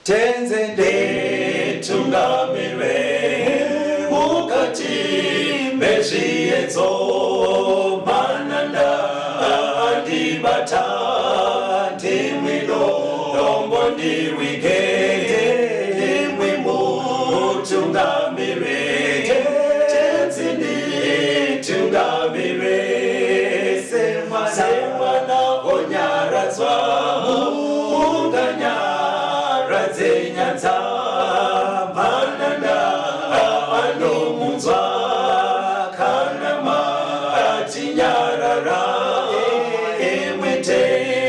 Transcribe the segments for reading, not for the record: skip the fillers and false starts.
tenzende tungamire mukati mezviedzo mananda andibata ndimwino dombo ndiwigende ndimwimo tungamire tenzende tungamire semana onyaradzwa unganyara nyanza mananda anomunzwa kana matinyarara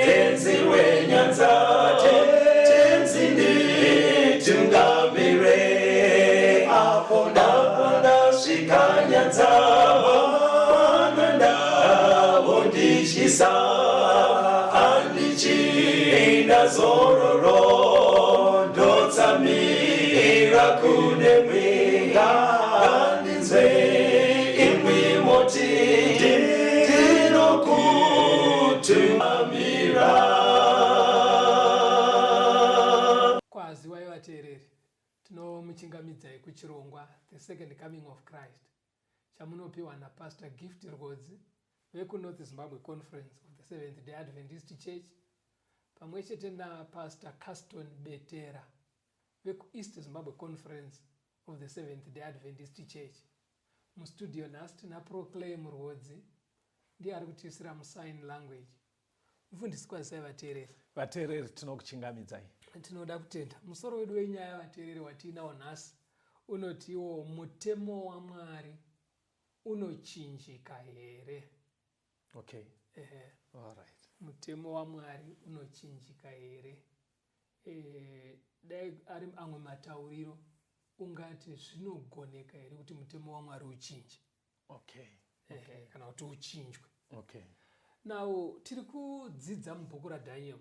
tenzi wenyanza tenzini tungamire apo ndasvika nyanza mananda ondishisa andichienda zororo ndotsamira kune mwenga andinzwe imwi moti ndinokutumamira. Kwaziwa vateereri, tinomuchingamidzai kuchirongwa the second coming of Christ chamunopiwa naPastor Gift RWODZI vekuNorth Zimbabwe Conference of the Seventh Day Adventist Church pamwe chete naPastor Caston Betera vekuEast Zimbabwe Conference of the Seventh Day Adventist Church. Mustudio nhasi tina Proclaim RWODZI ndiye ari kutisira musign language. Mufundisi kwazisai vateereri. Vateereri tinokuchingamidzai. Tinoda kutenda musoro wedu wenyaya vateereri watinawo nhasi unotiwo mutemo waMwari unochinjika here. Okay. All right. Mutemo waMwari unochinjika here. Dai ari amwe matauriro ungati zvinogoneka here kuti mutemo waMwari uchinje. Okay. Kana kuti uchinjwe. Okay. Now tiri kudzidza mubhuku raDhaniel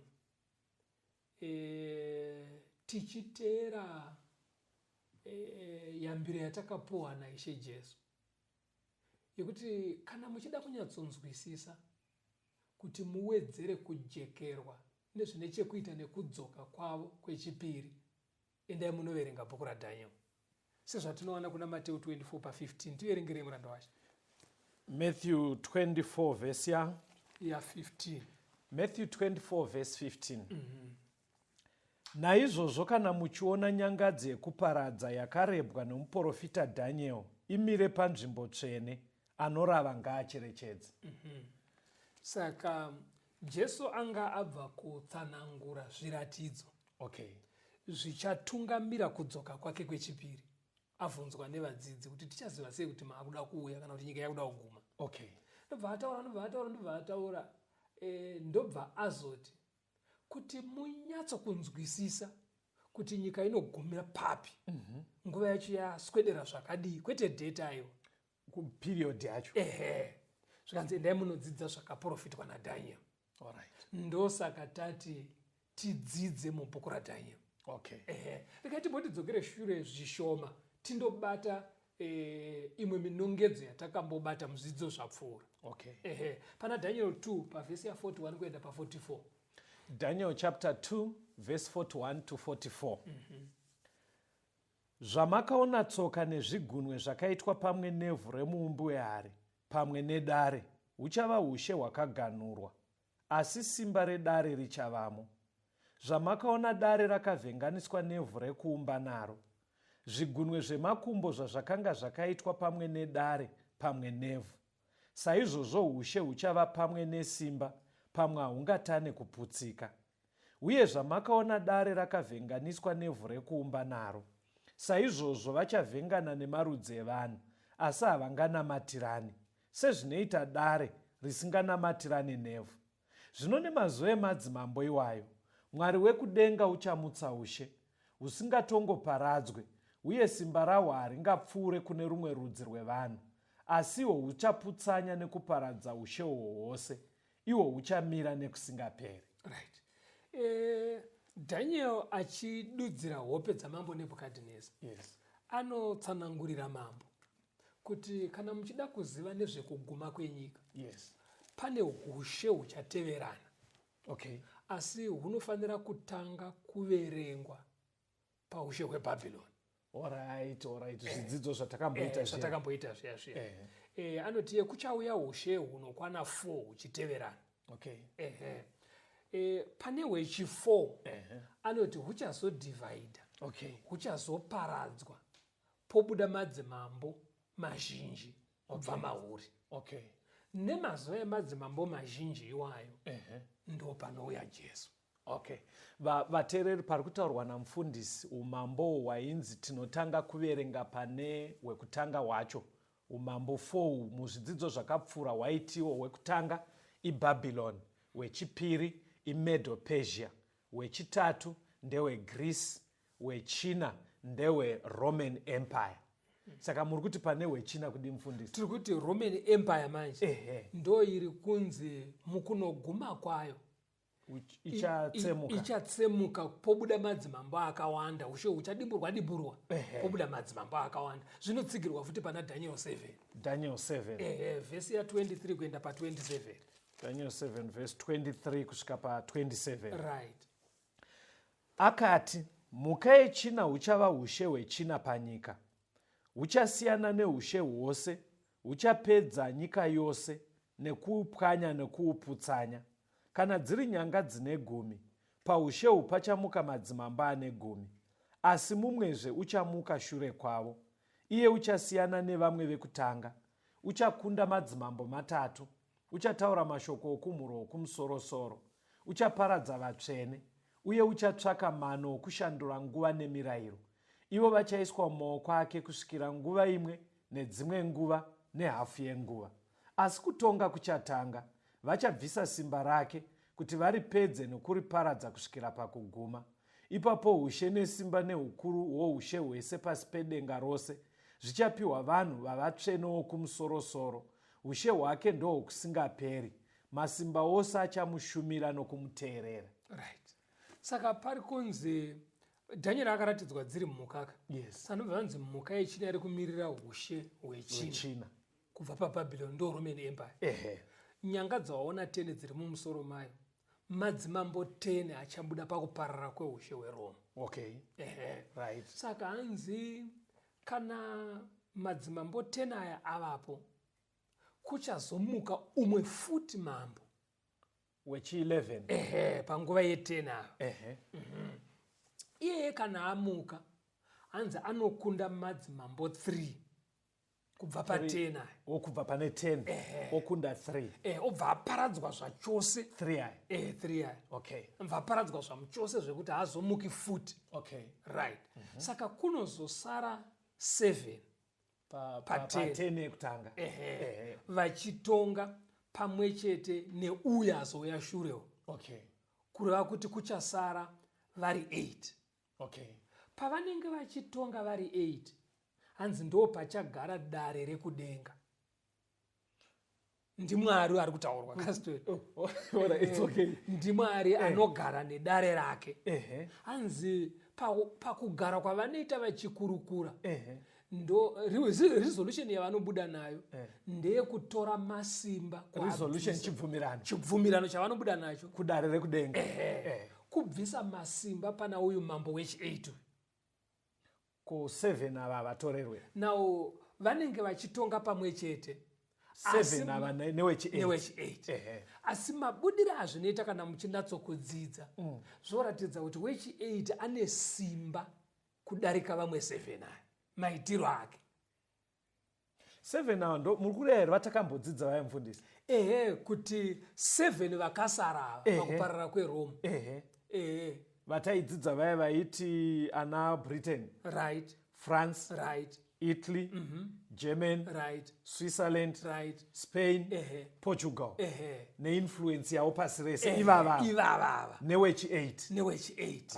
tichiteera yambiro yatakapuwa naIshe Jesu yekuti kana muchida kunyatsonzwisisa kuti muwedzere kujekerwa nezvine chekuita nekudzoka kwavo kwechipiri, endai munoverenga bhuku raDhaniel sezvatinoona kuna Mateo 24:15. Tiverengere muranda wacho. Matthew 24 verse ya 15. Matthew 24 verse 15. Naizvozvo kana muchiona nyangadzi yekuparadza yakarebwa nomuprofita Daniel imire panzvimbo tsvene, anorava ngaacherechedze. Saka Jesu anga abva kutsanangura zviratidzo zvichatungamira kudzoka kwake kwechipiri. Avunzwa nevadzidzi kuti tichaziva sei kuti maakuda kuuya kana kuti nyika yakuda kuguma. Ndobva ataura ndobva azoti kuti munyatsokunzwisisa kuti nyika inogumira papi, nguva yacho yaswedera zvakadii, kwete dheta ayo period yacho. Zvikanzi endai munodzidza zvakaprofitwa naDhaniel. Ndosaka tati tidzidze mubhuku raDhaniel. Regai timbotidzokere shure zvishoma tindobata imwe minongedzo yatakambobata muzvidzidzo zvapfuura. Pana Daniel 2 pavhesi ya41 kuenda pa44. Daniel chapter 2 verse 41 to 44. Zvamakaona tsoka nezvigunwe zvakaitwa pamwe nevhu remuumbi wehari pamwe nedare huchava ushe hwakaganurwa, asi simba redare richavamo. Zvamakaona dare rakavhenganiswa nevhu rekuumba naro, zvigunwe zvemakumbo zvazvakanga zvakaitwa pamwe nedare pamwe nevhu. Saizvozvo ushe huchava pamwe nesimba, pamwe hahungatane kuputsika. Uye zvamakaona dare rakavhenganiswa nevhu rekuumba naro, saizvozvo vachavhengana nemarudzi evanhu, asi havanganamatirani, sezvinoita dare risinganamatirani nevhu. Zvino nemazuva emadzimambo iwayo, Mwari wekudenga uchamutsa ushe husingatongoparadzwe, uye simba rahwo haringapfuure kune rumwe rudzi rwevanhu, asiwo huchaputsanya nekuparadza ushe uhwo hwose, ihwo huchamira nekusingaperi. Daniel achidudzira hope dzamambo Nebhukadhineza, anotsanangurira mambo kuti kana muchida kuziva nezvekuguma kwenyika, pane ushe huchateverana. Asi hunofanira kutanga kuverengwa paushe hwebhabhironi. Alright, zvidzidzo zvatakamboita zvatakamboita zviya. Anoti kuchauya ushe hunokwana 4 huchiteverana. Okay. Pane hwechi4 anoti huchazodivhaidha. Okay. Huchazoparadzwa pobuda madzimambo mazhinji kubva mauri. Okay. Nemazuva emadzimambo mazhinji iwayo ndo panouya Jesu. Okay. Vateereri, pari kutaurwa namufundisi umambo hwainzi tinotanga kuverenga pane hwekutanga hwacho. Umambo 4 muzvidzidzo zvakapfuura hwaitiwo hwekutanga iBhabhironi, hwechipiri iMedo Persia, hwechitatu ndehweGreece, hwechina ndehweRoman Empire. Saka muri kuti pane hwechina kudi mufundisi? Tiri kuti Roman Empire manje ndo iri kunzi mukunoguma kwayo ichatsemuka pobuda madzimambo akawanda. Ushe huchadimburwa pobuda madzimambo akawanda. Zvinotsigirwa futi pana Daniel 7. Daniel 7. Vhesi ya 23 kuenda pa 27. Daniel 7 verse 23 kusvika pa 27. Right. Akati, muka yechina huchava ushe hwechina panyika. Huchasiyana neushe hwose, huchapedza nyika yose nekuupwanya nekuuputsanya. Kana dziri nyanga dzine 10, paushe uhu pachamuka madzimambo ane 10, asi mumwezve uchamuka shure kwavo. Iye uchasiyana nevamwe vekutanga, uchakunda madzimambo 3, uchataura mashoko okumhuro okumusoro-soro, uchaparadza vatsvene, uye uchatsvaka mano okushandura nguva nemirayiro. Ivo vachaiswa mumaoko ake kusvikira nguva imwe nedzimwe nguva nehafu yenguva. Asi kutonga kuchatanga, vachabvisa simba rake kuti varipedze nokuriparadza kusvikira pakuguma. Ipapo ushe nesimba neukuru hwoushe hwese pasi pedenga rose zvichapiwa vanhu vavatsvene wokumusoro-soro. Ushe hwake ndohwokusingaperi, masimba ose achamushumira nokumuteerera. Right. Saka pari kunzi Daniel akaratidzwa dziri mumukaka. Yes. Sanobva vanzi muka yechina iri kumirira ushe hwechina kubva paBhabhironi ndo Roman Empire. Nyanga dzawaona 10 dziri mumusoro mayo, madzimambo 10 achabuda pakuparara kweushe hweRoma. Okay. Right. Saka hanzi kana madzimambo 10 aya avapo, kuchazomuka umwe futi mambo wechi11 panguva ye10 ava. Iye kana amuka hanzi anokunda madzimambo 3 kubva pa10 aya. Okubva pane 10 okunda 3. Obva aparadzwa zvachose 3 aya. 3 aya. Okay. Obva aparadzwa zvamuchose zvekuti haazomuki futi. Okay. Right. Saka kunozosara 7 pa10 ekutanga. Vachitonga pamwe chete neuya azouya shurewo. Okay. Kureva kuti kuchasara vari 8. Okay. Pavanenge vachitonga vari 8, hanzi ndo pachagara dare rekudenga. NdiMwari ari kutaurwa kastori. It's okay. NdiMwari anogara nedare rake. Hanzi pakugara kwavanoita vachikurukura. Ndo resolution yavanobuda nayo ndeyekutora masimba. Resolution chibvumirano chavanobuda nacho kudare rekudenga. Kubvisa masimba pana uyu mambo wechi8. Ku7 ava vatorerwe. Now vanenge vachitonga pamwe chete 7 ava newechi8. Asi mabudiro azvinoita kana muchinatsokudzidza zvoratidza kuti wechi8 ane simba kudarika vamwe 7 aya, maitiro ake. 7 ava ndo muri kureva vatakambodzidza vaya mufundisi. Kuti 7 vakasara pakuparara kweRoma. Vataidzidza vaya vaiti ana Britain, right, France, right, Italy, German, right, Switzerland, right, Spain, Portugal. Neinfluence yavo pasi rese ivava newechi8.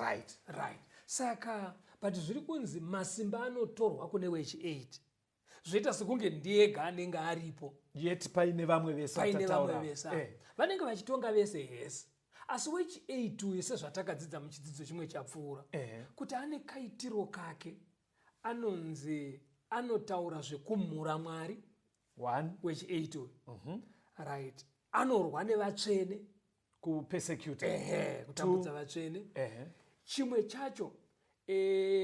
Right. Saka but zviri kunzi masimba anotorwa kune wechi8. Zvoita sekunge ndiega anenge aripo. Yet paine vamwe vese vanenge vachitonga vese hesi. Asi wechi8 uyu sezvatakadzidza muchidzidzo chimwe chapfuura kuti ane kaitiro kake, anonzi anotaura zvekumhura Mwari. 1 wechi8 uyu. Right. Anorwa nevatsvene, kupersecute, kutambudza vatsvene. Chimwe chacho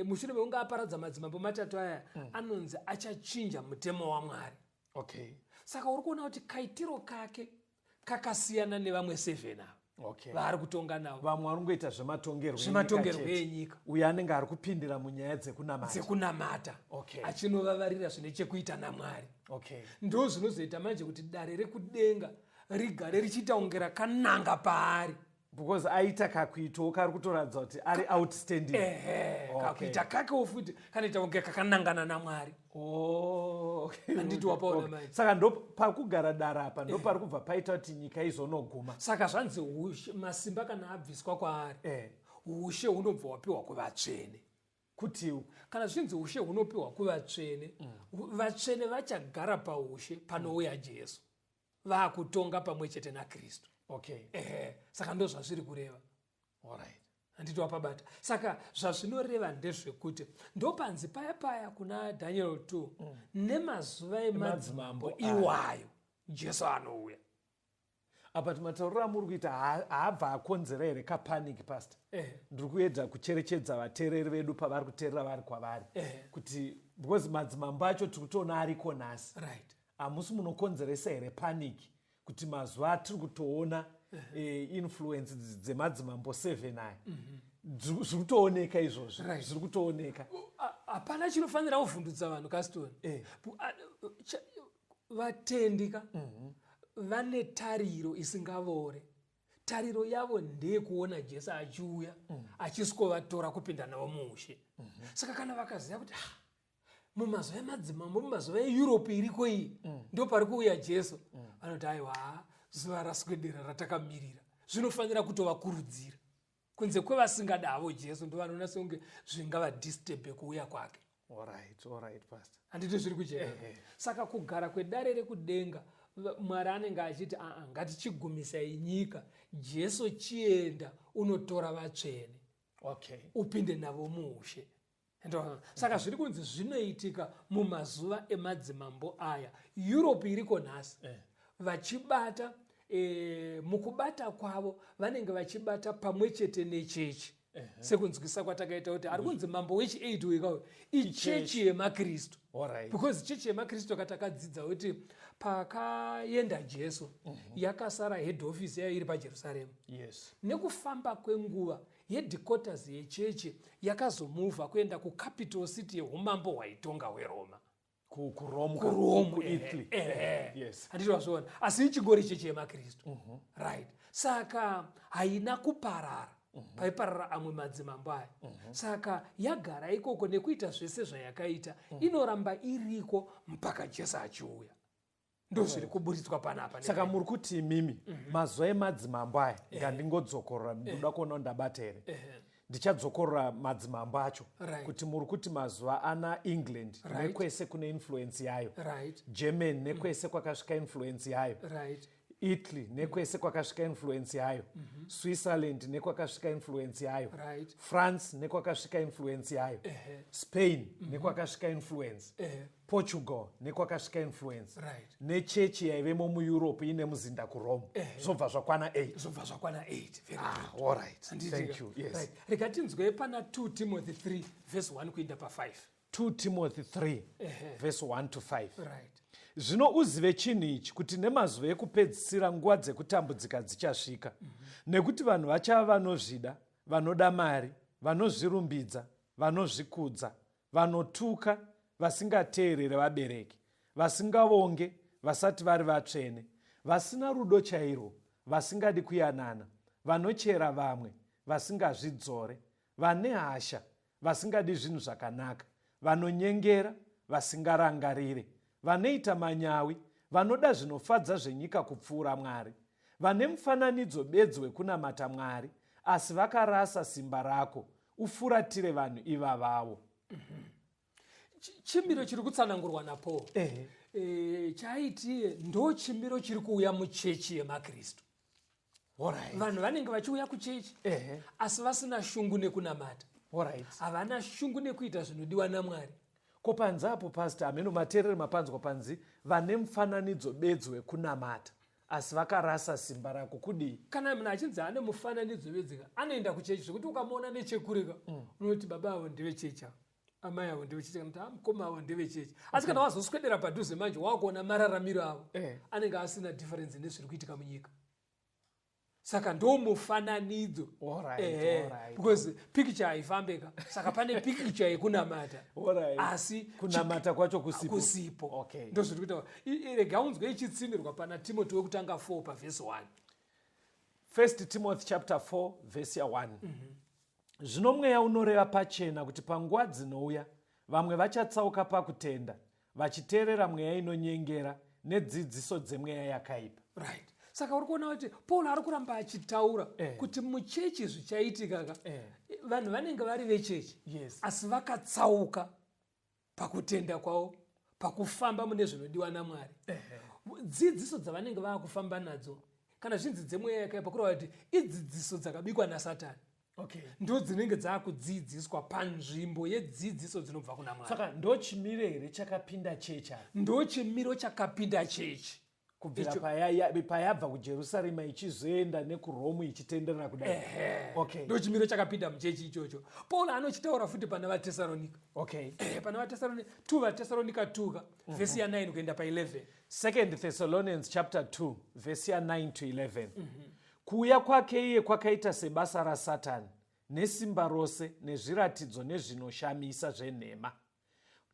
mushure meunge aparadza madzimambo matatu aya anonzi achachinja mutemo waMwari. Okay. Saka uri kuona kuti kaitiro kake kakasiyana nevamwe 7 ava. Okay. Vari kutonga navo. Vamwe varongoita zvematongerwo enyika. Uyo anenge ari kupindira munyaya dzekunamata. Okay. Achinovavarira zvine chekuita naMwari. Okay. Ndo zvinozoita manje kuti dare rekudenga rigare richiita unge rakananga paari. Because aita kakuitawo kari kutoratidza kuti ari outstanding. Kakuita kakewo futi kanoita unge kakanangana naMwari. Handiti wapaona manje. Saka ndo pakugara dara apa ndo pari kubva paita kuti nyika izonoguma. Saka zvanzi masimba kana abviswa kwaari, ushe hunobva wapiwa kuvatsvene. Kuti kana zvinzi ushe hunopiwa kuvatsvene, vatsvene vachagara paushe panouya Jesu, vakutonga pamwe chete naKristu. Okay. Saka ndo zvazviri kureva. Alright. Handiti wapabata. Saka zvazvinoreva ndezvekuti ndo panzi paya kuna Daniel 2 nemazuva emadzimambo iwayo Jesu anouya. Apa timataurira muri kuita haabva akonzera here kapanic pastor. Ndiri kuedza kucherechedza vateereri vedu pavari kuteerera vari kwavari. Kuti because madzimambo acho tiri kutoona ariko nhasi. Right. Hamusi munokonzeresa here panic kuti mazuva atiri kutoona influence dzemadzimambo 7 aya zviri kutooneka izvozvo. Zviri kutooneka. Hapana chinofanira kuvhundutsa vanhu Kaston. Vatendika vane tariro isingavore. Tariro yavo ndeyekuona Jesu achiuya achisikovatora kupinda navo muushe. Saka kana vakaziva kuti mumazuva emadzimambo, mumazuva eEurope iriko iyi ndo pari kuuya Jesu, vanoti aiwa zuva raswedera ratakamirira. Zvinofanira kutovakurudzira. Kunze kwevasingadavo Jesu ndo vanonasa kunge zvingavadisturbe kuuya kwake. Alright pastor. Handiti zviri kucheka. Saka kugara kwedare rekudenga Mwari anenge achiti ngatichigumisai nyika, Jesu chienda unotora vatsvene. Okay. Upinde navo muushe. Saka zviri kunzi zvinoitika mumazuva emadzimambo aya. Europe iriko nhasi vachibata mukubata kwavo vanenge vachibata pamwe chete nechechi. Sekunzwisa kwatakaita kuti ari kunzi mambo wechi8 wekawo ichechi yemaKristu. Because chechi yemaKristu katakadzidza kuti pakaenda Jesu yakasara head office yayo iri paJerusarema. Yes. Nekufamba kwenguva headquarters yechechi yakazomuvha kuenda kucapital city yeumambo hwaitonga hweRoma. Kurome, Italy. Yes. Handiti wazviona. Asi ichingori chechi yemaKristu. Right. Saka haina kuparara. Paiparara amwe madzimambo aya. Saka yagara ikoko nekuita zvese zvayakaita inoramba iriko mpaka Jesu achiuya. Ndo zviri kuburitswa panapa. Saka muri kuti mimi mazuva emadzimambo aya ngandingodzokorora ndoda kuona ndabata here. Ndichadzokorora madzimambo acho kuti muri kuti mazuva ana England nekwese kune influence yayo. Germany nekwese kwakasvika influence yayo. Italy nekwese kwakasvika influence yayo. Switzerland nekwakasvika influence yayo. France nekwakasvika influence yayo. Spain nekwakasvika influence. Portugal nekwakasvika influence. Nechechi yaivemo muEurope ine muzinda kuRome. Zvobva zvakwana 8. Very good. All right. Thank you. Yes. Rega tinzwe pana 2 Timothy 3 verse 1 kuenda pa5. 2 Timothy 3 verse 1 to 5. Right. Zvino uzive chinhu ichi kuti nemazuva ekupedzisira nguva dzekutambudzika dzichasvika. Nekuti vanhu vachava vanozvida, vanoda mari, vanozvirumbidza, vanozvikudza, vanotuka, vasingateerere vabereki, vasingavonge, vasati vari vatsvene, vasina rudo chairwo, vasingadi kuyanana, vanochera vamwe, vasingazvidzore, vane hasha, vasingadi zvinhu zvakanaka, vanonyengera, vasingarangarire, vanoita manyawi, vanoda zvinofadza zvenyika kupfuura Mwari, vane mufananidzo bedzi wekunamata Mwari, asi vakarasa simba rako, ufuratire vanhu ivavavo. Chimiro chiri kutsanangurwa naPaul. Chaiti ndo chimiro chiri kuuya muchechi yemaKristu. Vanhu vanenge vachiuya kuchechi asi vasina shungu nekunamata. Havana shungu nekuita zvinodiwa naMwari. Ko panzi apo pastor ameno mateereri mapanzwa panzi vane mufananidzo bedzi wekunamata asi vakarasa simba rako kudii. Kana munhu achinzi ane mufananidzo wedzika anoenda kuchechi zvekuti ukamuona nechekurika unoti baba avo ndevechechi, amai avo ndevechechi, kana kuti mukoma avo ndevechechi. Asi kana wazoswedera padhuze manje wakuona mararamiro avo anenge asina difference nezviri kuitika munyika. Saka ndo mufananidzo. Because picture haifambeka. Saka pane picture yekunamata. Asi kunamata kwacho kusipo. Okay. Ndo zviri kuita. Rega unzwe ichitsimirwa pana Timothy wekutanga 4 paverse 1. 1 Timothy chapter 4 verse 1. Zvino mweya unoreva pachena kuti panguva dzinouya vamwe vachatsauka pakutenda vachiteerera mweya inonyengera nedzidziso dzemweya yakaipa. Right. Saka uri kuona kuti Paul ari kuramba achitaura kuti muchechi zvichaitika vanhu vanenge vari vechechi asi vakatsauka pakutenda kwavo, pakufamba mune zvinodiwa naMwari. Dzidziso dzavanenge vaakufamba nadzo kana zvinzi dzemweya yakaipa kureva kuti idzidziso dzakabikwa naSatani. Ndo dzinenge dzaakudzidziswa panzvimbo yedzidziso dzinobva kuna Mwari. Saka ndo chimiro here chakapinda chechi. Ndo chimiro chakapinda chechi kubvira payabva kujerusarema ichizoenda nekurome ichitenderera kudai. Ndo chimiro chakapinda muchechi ichocho. Paul anochitaura futi pana vaTesaronika. Pana vaTesaronika 2 vaTesaronika 2 vhesi ya 9 kuenda pa11. 2 Thessalonians chapter 2 vhesi ya 9 to 11. Kuuya kwake iye kwakaita sebasa raSatani nesimba rose nezviratidzo nezvinoshamisa zvenhema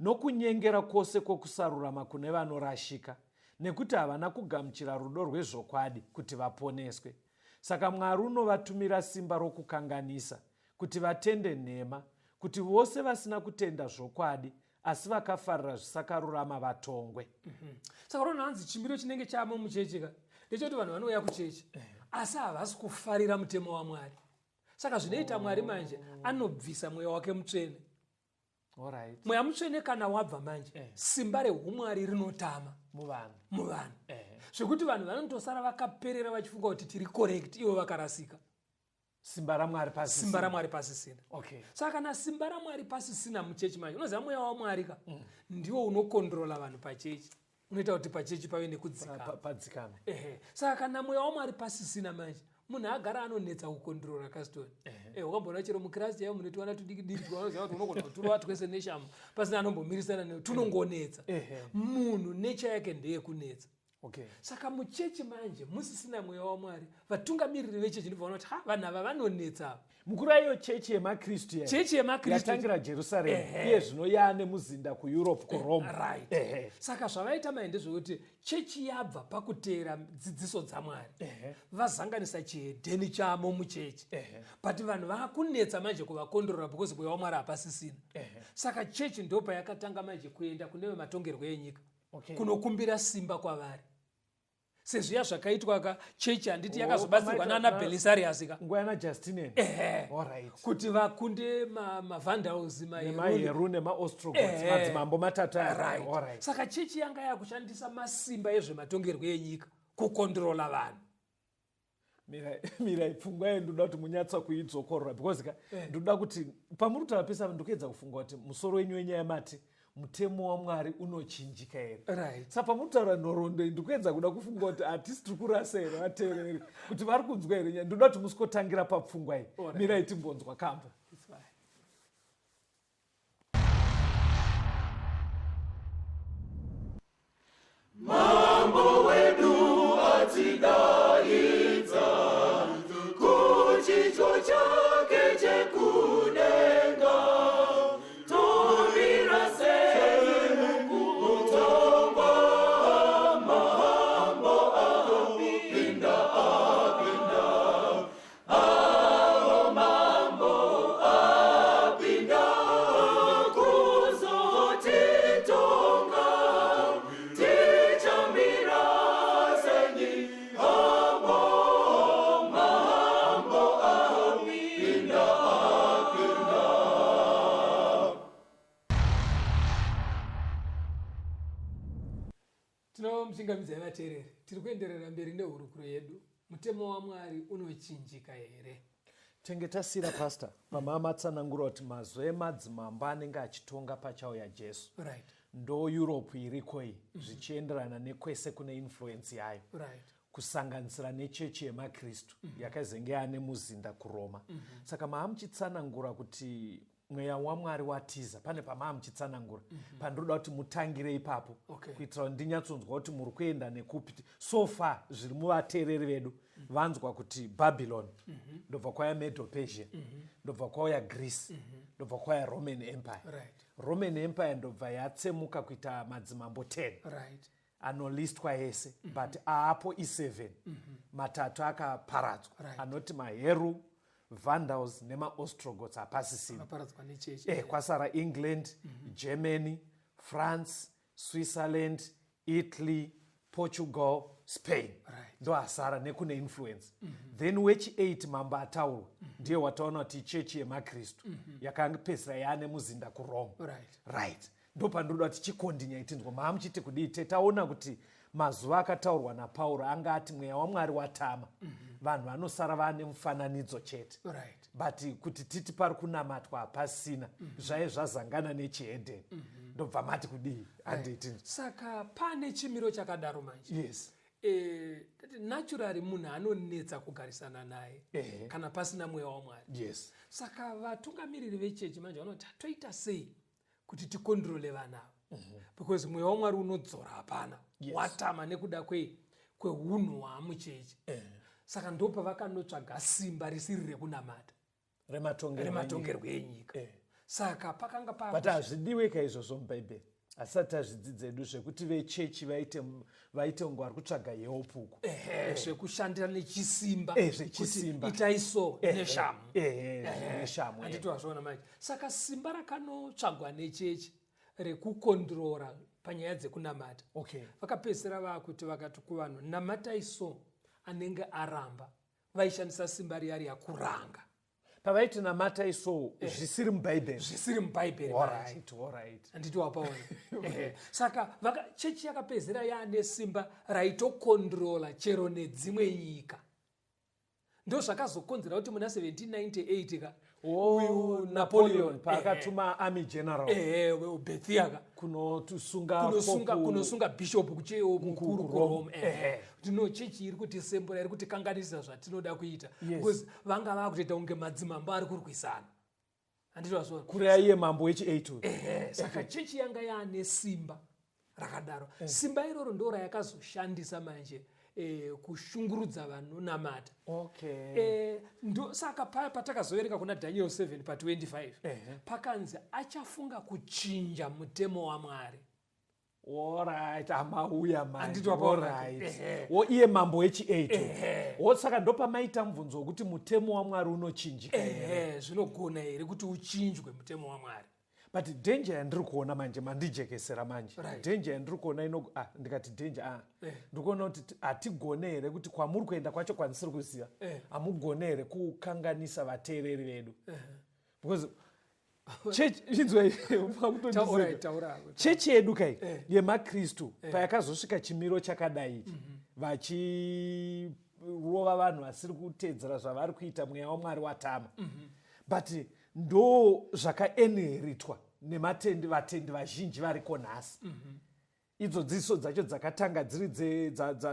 nokunyengera kwose kwokusarurama kune vanorashika, nekuti havana kugamuchira rudo rwezvokwadi kuti vaponeswe. Saka Mwari unovatumira simba rokukanganisa kuti vatende nhema, kuti vose vasina kutenda zvokwadi asi vakafarira zvisakarurama vatongwe. Saka rona hanzi chimiro chinenge chamo muchechika ndechoti vanhu vanouya kuchechi asi havasi kufarira mutemo waMwari. Saka zvinoita Mwari manje anobvisa mweya wake mutsvene. Mweya mutsvene kana wabva manje simba reumwari rinotama muvanhu. Zvekuti vanhu vanotosara vakaperera vachifunga kuti tiri correct ivo vakarasika. Simba raMwari pasisina. Saka kana simba raMwari pasisina muchechi manje unoziva mweya waMwari ndiwo unokontrola vanhu pachechi. Unoita kuti pachechi pave nekudzikama. Saka kana mweya waMwari pasisina manje munhu agara anonetsa kukontrora kasitoni. Wakambona chero muKristu yaivo munotiwana tudiki twanoziva kuti unogona kutura twese neshamu pasina anombomirisana newe, tunongonetsa. Munhu necha yake ndeyekunetsa. Saka muchechi manje musisina mweya waMwari vatungamiriri vechechi ndibva kuti vanhu ava vanonetsa. Mukuru iyo chechi yemakristu yatangira Jerusalem iye zvino yaane muzinda kuEurope kuRome. Saka zvavaita maende zvokuti chechi yabva pakuteera dzidziso dzaMwari vazanganisa chihedheni chamo muchechi. But vanhu vakunetsa manje kuvakondorora because mweya waMwari hapasisina. Saka chechi ndo payakatanga manje kuenda kune vematongerwo enyika kunokumbira simba kwavari. Sezviya zvakaitwa chechi handiti yakazobatsirwa nana Belisarius nguva yana Justinian. Kuti vakunde maVandals, maHeru nemaOstrogoths, madzimambo matatu. Saka chechi yanga yakushandisa masimba ezvematongerwo enyika kukondrola vanhu. Mirai pfungwa yendoda kuti munyatsa kuidzokorora because ndoda kuti pamuri kutaura pesa ndokuedza kufunga kuti musoro wenyu wenyaya mati mutemo waMwari unochinjika here. Saka pamutaura nhoroondo ndikuedza kuda kufunga kuti hatisi tiri kurasa here vateereri kuti vari kunzwa here. Ndoda kuti musikotangira papfungwa iyi. Mirai timbonzwa kamba. Mambo wedu atidaidza kuchicho chake chekudenga tumira sei mutombo mambo apinda mambo apinda kuzotitonga tichambira senyi mambo apinda Tinomuchingamidza vateereri, tiri kuenderera mberi nehurukuro yedu. Mutemo waMwari unochinjika here? Tenge tasira pastor pamamatsanangura kuti mazwe emadzimambo anenge achitonga pachauya Jesu ndo Europe iriko iyi zvichienderana nekwese kune influence yayo. kusanganisira nechechi yemakristu yakazenge ane muzinda kuroma. Saka maamuchitsanangura kuti mweya waMwari watiza, pane pamaamuchitsanangura pandoda kuti mutangire ipapo kuitira kuti ndinyatsonzwa kuti muri kuenda nekupi. So far zviri muvateereri vedu vanzwa kuti Babylon ndobva kwaya Medo Persia, ndobva kwaya Greece, ndobva kwaya Roman Empire. Roman Empire ndobva yatsemuka kuita madzimambo 10 anolistwa ese, but aapo i7 matatu akaparadzwa anoti maHeru, Vandals nemaOstrogoths hapasisina. Kwasara England, Germany, France, Switzerland, Italy, Portugal, Spain. Ndo asara nekune influence. Then wechi8 mambo ataurwa ndiye wataona kuti chechi yemakristu yakapedzisira yaane muzinda kuRome. Right. Ndo pandoda kuti chikondinya itinzwa maamuchiti kudii taona kuti mazuva akataurwa naPauro anga ati mweya waMwari watama, vanhu vanosara vane mufananidzo chete. But kuti titi pari kunamatwa hapasina, zvaive zvazangana nechihedheni. Ndobva mati kudii handiti. Saka pane chimiro chakadaro manje. Yes. Naturally munhu anonetsa kugarisana naye kana pasina mweya waMwari. Yes. Saka vatungamiriri vechechi manje vanoti toita sei kuti tikondrole vanavo, because mweya waMwari unodzora hapana. Watama nekuda kweunhu hwamuchechi. Saka ndopa vakanotsvaga simba risiri rekunamata, rematongerwo enyika. Saka pakanga but hazvidiwe kaizvozvo mubhaibheri, asati azvidzidza edu zvekuti vechechi vaite ungo vari kutsvaga yeupuku, zvekushandira nechisimba, zvechisimba, itai so neshamu. Handiti wazviona manje. Saka simba rakanotsvagwa nechechi rekukondrora panyaya dzekunamata, vakapedzisira vakuti vakati kuvanhu namatai so anenge aramba, vaishandisa simba riya yakuranga. Pavaiti namatai so zvisiri mubhaibheri. Alright. Handiti wapaona. Saka chechi yakapedzisira yaane simba raitokondrola chero nedzimwe nyika. Ndo zvakazokonzera kuti muna 1798 ka uyu Napoleon paakatuma army general Bethia kunosunga bishop mukuru kuRome. Ndino chechi iri kuti sembura iri kuti kanganisa zvatinoda kuita, because vanga vakutoita unge madzimambo ari kurwisana. Handiti wazviona kureya iye mambo wechi8. Saka chechi yanga yaane simba rakadaro. Simba iroro ndo rayakazoshandisa manje kushungurudza vanonamata. Saka paya patakazoverenga kuna Daniel 7 pa25 pakanzi achafunga kuchinja mutemo waMwari. Amauya manje. Iye mambo wechi8. Saka ndopamaita mubvunzo wekuti mutemo waMwari unochinjika. Zvinogona here kuti uchinjwe mutemo waMwari. But danger yandiri kuona manje, mandijekesera manje. Danger yandiri kuona ndikati danger ndiri kuona kuti hatigone here kuti kwamuri kuenda kwacho kwanisiri kuziva, hamugone here kukanganisa vateereri vedu. Because chechi yedu kai yemakristu payakazosvika chimiro chakadai vachirova vanhu vasiri kuteedzera zvavari kuita, mweya waMwari watama. But ndo zvakaenheritwa nematendi vatendi vazhinji variko nhasi. Idzo dziso dzacho dzakatanga dziri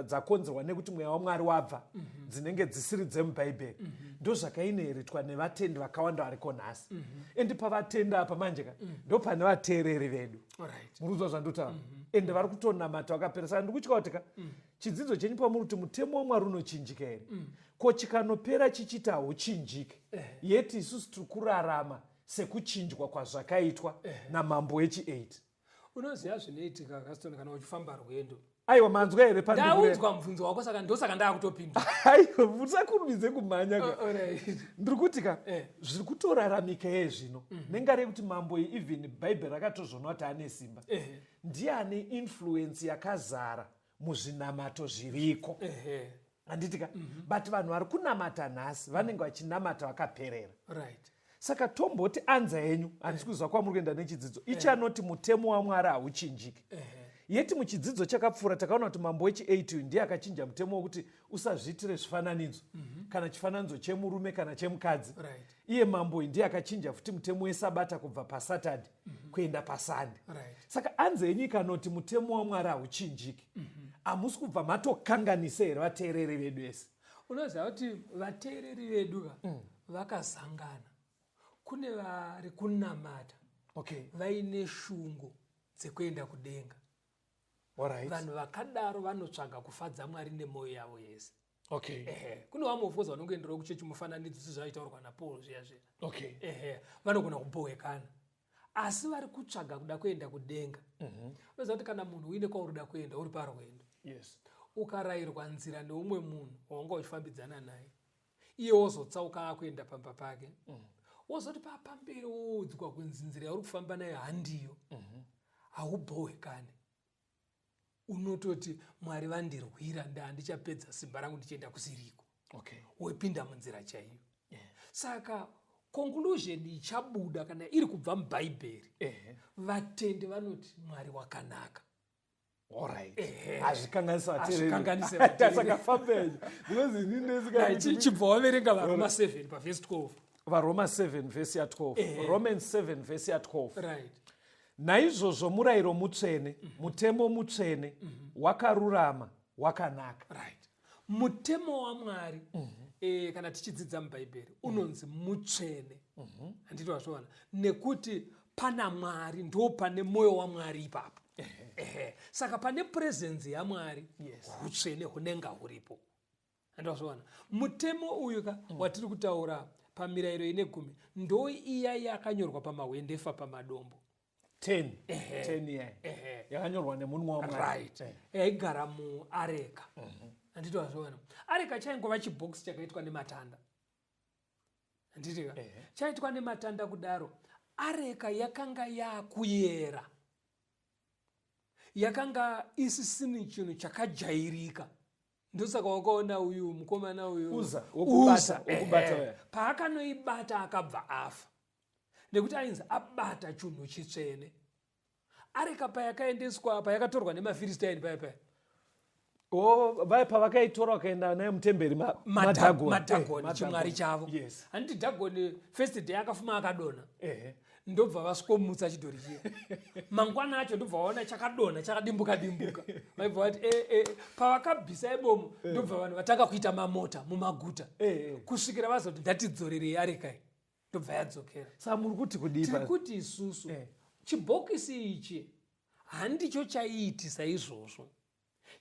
dzakonzerwa nekuti mweya waMwari wabva, dzinenge dzisiri dzemubhaibheri, ndo zvakainheritwa nevatendi vakawanda variko nhasi. Endi pavatenda apa manje ndo pane vateereri vedu. Murikuzwa zvandotaura. Ende vari kutonamata vakapera. Saka ndikutya kuti chidzidzo chenyu pamuri kuti mutemo waMwari unochinjika here, ko chikanopera chichiti hauchinjike, yeti isusu tiri kurarama sekuchinjwa kwazvakaitwa namambo wechi8. Unoziva zvinoitika Gaston kana uchifamba rwendo. Aiwa manzwa here ndaunzwa mubvunzo wako, saka ndosaka ndakutopindura. Aiwa musakurumidze kumhanya. Ndiri kuti zviri kutoraramika ye zvino nengari yekuti mambo even bhaibheri rakatozvona kuti ane simba, ndiye ane influence yakazara muzvinamato zviriko. Handitika but vanhu vari kunamata nhasi vanenge vachinamata vakaperera. Saka tomboti anza yenyu, handisi kuziva kwamuri kuenda nechidzidzo, ichi anoti mutemo waMwari hauchinjiki. Yeti muchidzidzo chakapfuura takaona kuti mambo wechi8 ndiye akachinja mutemo wokuti usazviitire zvifananidzo, kana chifananidzo chemurume kana chemukadzi. Iye mambo ndiye akachinja futi mutemo wesabata kubva paSaturday kuenda paSunday. Saka anze yenyu ikanoti mutemo waMwari hauchinjiki, hamusi kubva matokanganisa here vateereri vedu ese? Unoziva kuti vateereri vedu vakazangana. Kune vari kunamata vaine shungu dzekuenda kudenga. Vanhu vakadaro vanotsvaga kufadza Mwari nemwoyo yavo yese. Kune vamwe ofcourse vanongoenderawo kuchechi mufananidzo sezvaitaurwa naPaul zviya zviya. Vanogona kubohekana. Asi vari kutsvaga kuda kuenda kudenga. Unoziva kuti kana munhu uine kwauri kuda kuenda uri parwendo, ukarayirwa nzira neumwe munhu wawanga uchifambidzana naye, iye wozotsauka akuenda pamba pake, wozoti papamberi woudzwa kunzi nzira yauri kufamba nayo handiyo, haubohekane. Unototi Mwari vandirwira, handichapedza simba rangu ndichienda kusiriko. Wepinda munzira chaiyo. Saka conclusion ichabuda kana iri kubva mubhaibheri, vatendi vanoti Mwari wakanaka. Hazvikanganisa vateereri. Chibva waverenga vaRoma 7 pavhesi 12. vaRoma 7 vhesi ya12. Romans 7 vhesi ya12. Naizvozvo murayiro mutsvene, mutemo mutsvene, wakarurama, wakanaka. Mutemo waMwari kana tichidzidza mubhaibheri unonzi mutsvene. Handiti wazviona? Nekuti pana Mwari ndo pane mwoyo waMwari ipapo. Saka pane presence yaMwari, utsvene hunenga huripo. Handiti wazviona? Mutemo uyu watiri kutaura pamirayiro ine 10 ndo iya yakanyorwa pamahwendefa pamadombo. 10 yakanyorwa nemunhu waMwari. Yaigara muareka. Handiti wazviona? Areka chaingova chibhokisi chakaitwa nematanda. Handiti chaitwa nematanda kudaro. Areka yakanga yakuyera, yakanga isisini chinhu chakajairika. Ndosaka wakaona uyu mukomana uyu Uza paakanoibata akabva afa, nekuti ainzi abata chinhu chitsvene. Areka payakaendeswa, payakatorwa nemaFiristia paya vai pavakaitora vakaenda naye mutemberi madhagoni chimwari chavo. Handiti dhagoni first day akafuma akadona, ndobva vasvomutsa chidhori chiya. Mangwana acho ndobva vaona chakadona chakadimbuka vaibva vati pavakabvisa ibomo ndobva vanhu vatanga kuita mamota mumaguta kusvikira vazoti ndatidzorerei areka iyi, ndobva yadzokera. Saka muri kuti kudii? Tiri kuti isusu chibhokisi ichi handicho chaiitisa izvozvo.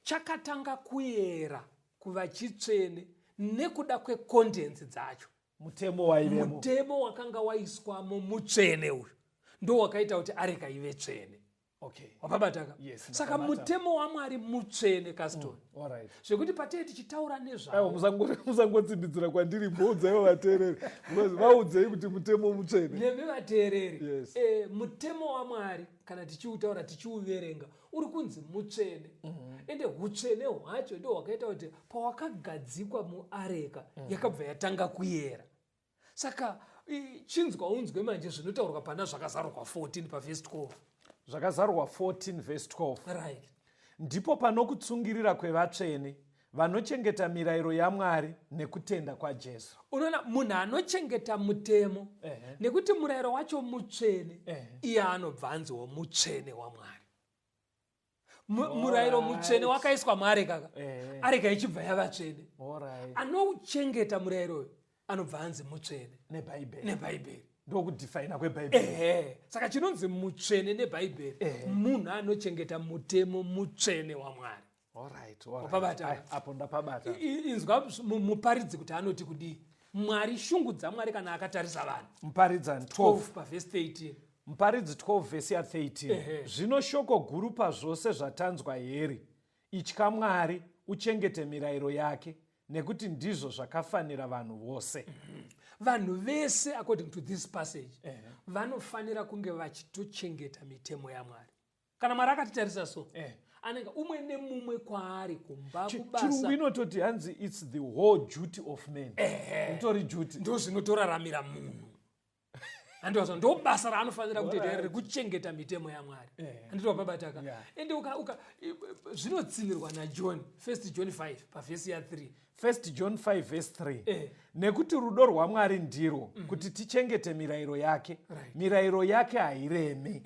Chakatanga kuyera kuva chitsvene nekuda kwecontents dzacho. Mutemo wakanga waiswamo mutsvene uyu ndo wakaita kuti areka ive tsvene. Wapabataka? Saka mutemo waMwari mutsvene kastori. Zvekuti patei tichitaura nezvavo, musangodzimbidzira kwandiri, mboudzaiwo vateereri. Vaudzei kuti mutemo mutsvene. Nemi vateereri, mutemo waMwari kana tichiutaura tichiuverenga uri kunzi mutsvene. Ende utsvene hwacho ndo hwakaita kuti pawakagadzikwa muareka yakabva yatanga kuyera. Saka chinzwa unzwe manje zvinotaurwa pana zvakazarurwa 14 pavhesi 12. Zvakazarurwa 14 vhesi 12. Ndipo pano kutsungirira kwevatsvene vanochengeta mirayiro yaMwari nekutenda kwaJesu. Unoona munhu anochengeta mutemo nekuti murayiro wacho mutsvene, iye anobva anziwo mutsvene waMwari. Murayiro mutsvene wakaiswa muareka, areka ichibva yava tsvene. Anochengeta murayiro uyu anobva anzi mutsvene nebhaibheri. Ndokudefina kweBhaibheri. Saka chinonzi mutsvene nebhaibheri munhu anochengeta mutemo mutsvene waMwari. Apo ndapabata. Inzwa muparidzi kuti anoti kudii? Mwari, shungu dzaMwari kana akatarisa vanhu. Muparidzani 12 pavhesi 13. Muparidzi 12 vhesi ya 13. Zvino shoko guru pazvose zvatanzwa heri, itya Mwari uchengete mirayiro yake, nekuti ndizvo zvakafanira vanhu vose. Vanhu vese according to this passage vanofanira kunge vachitochengeta mitemo yaMwari. Kana Mwari akatitarisa so, anenge umwe nemumwe kwaari kumba kubasa. Chirungu inototi hanzi it's the whole duty of man. Utori duty. Ndo zvinotoraramira munhu. handizvo ndo basa raanofanira kutoita rekuchengeta mitemo yaMwari. Handizvo pabataka. Ende zvinotsimirwa naJohn 1 John 5 pavhesi ya3. 1 John 5 verse 3. Nekuti rudo rwaMwari ndirwo kuti tichengete mirayiro yake. Mirayiro yake haireme.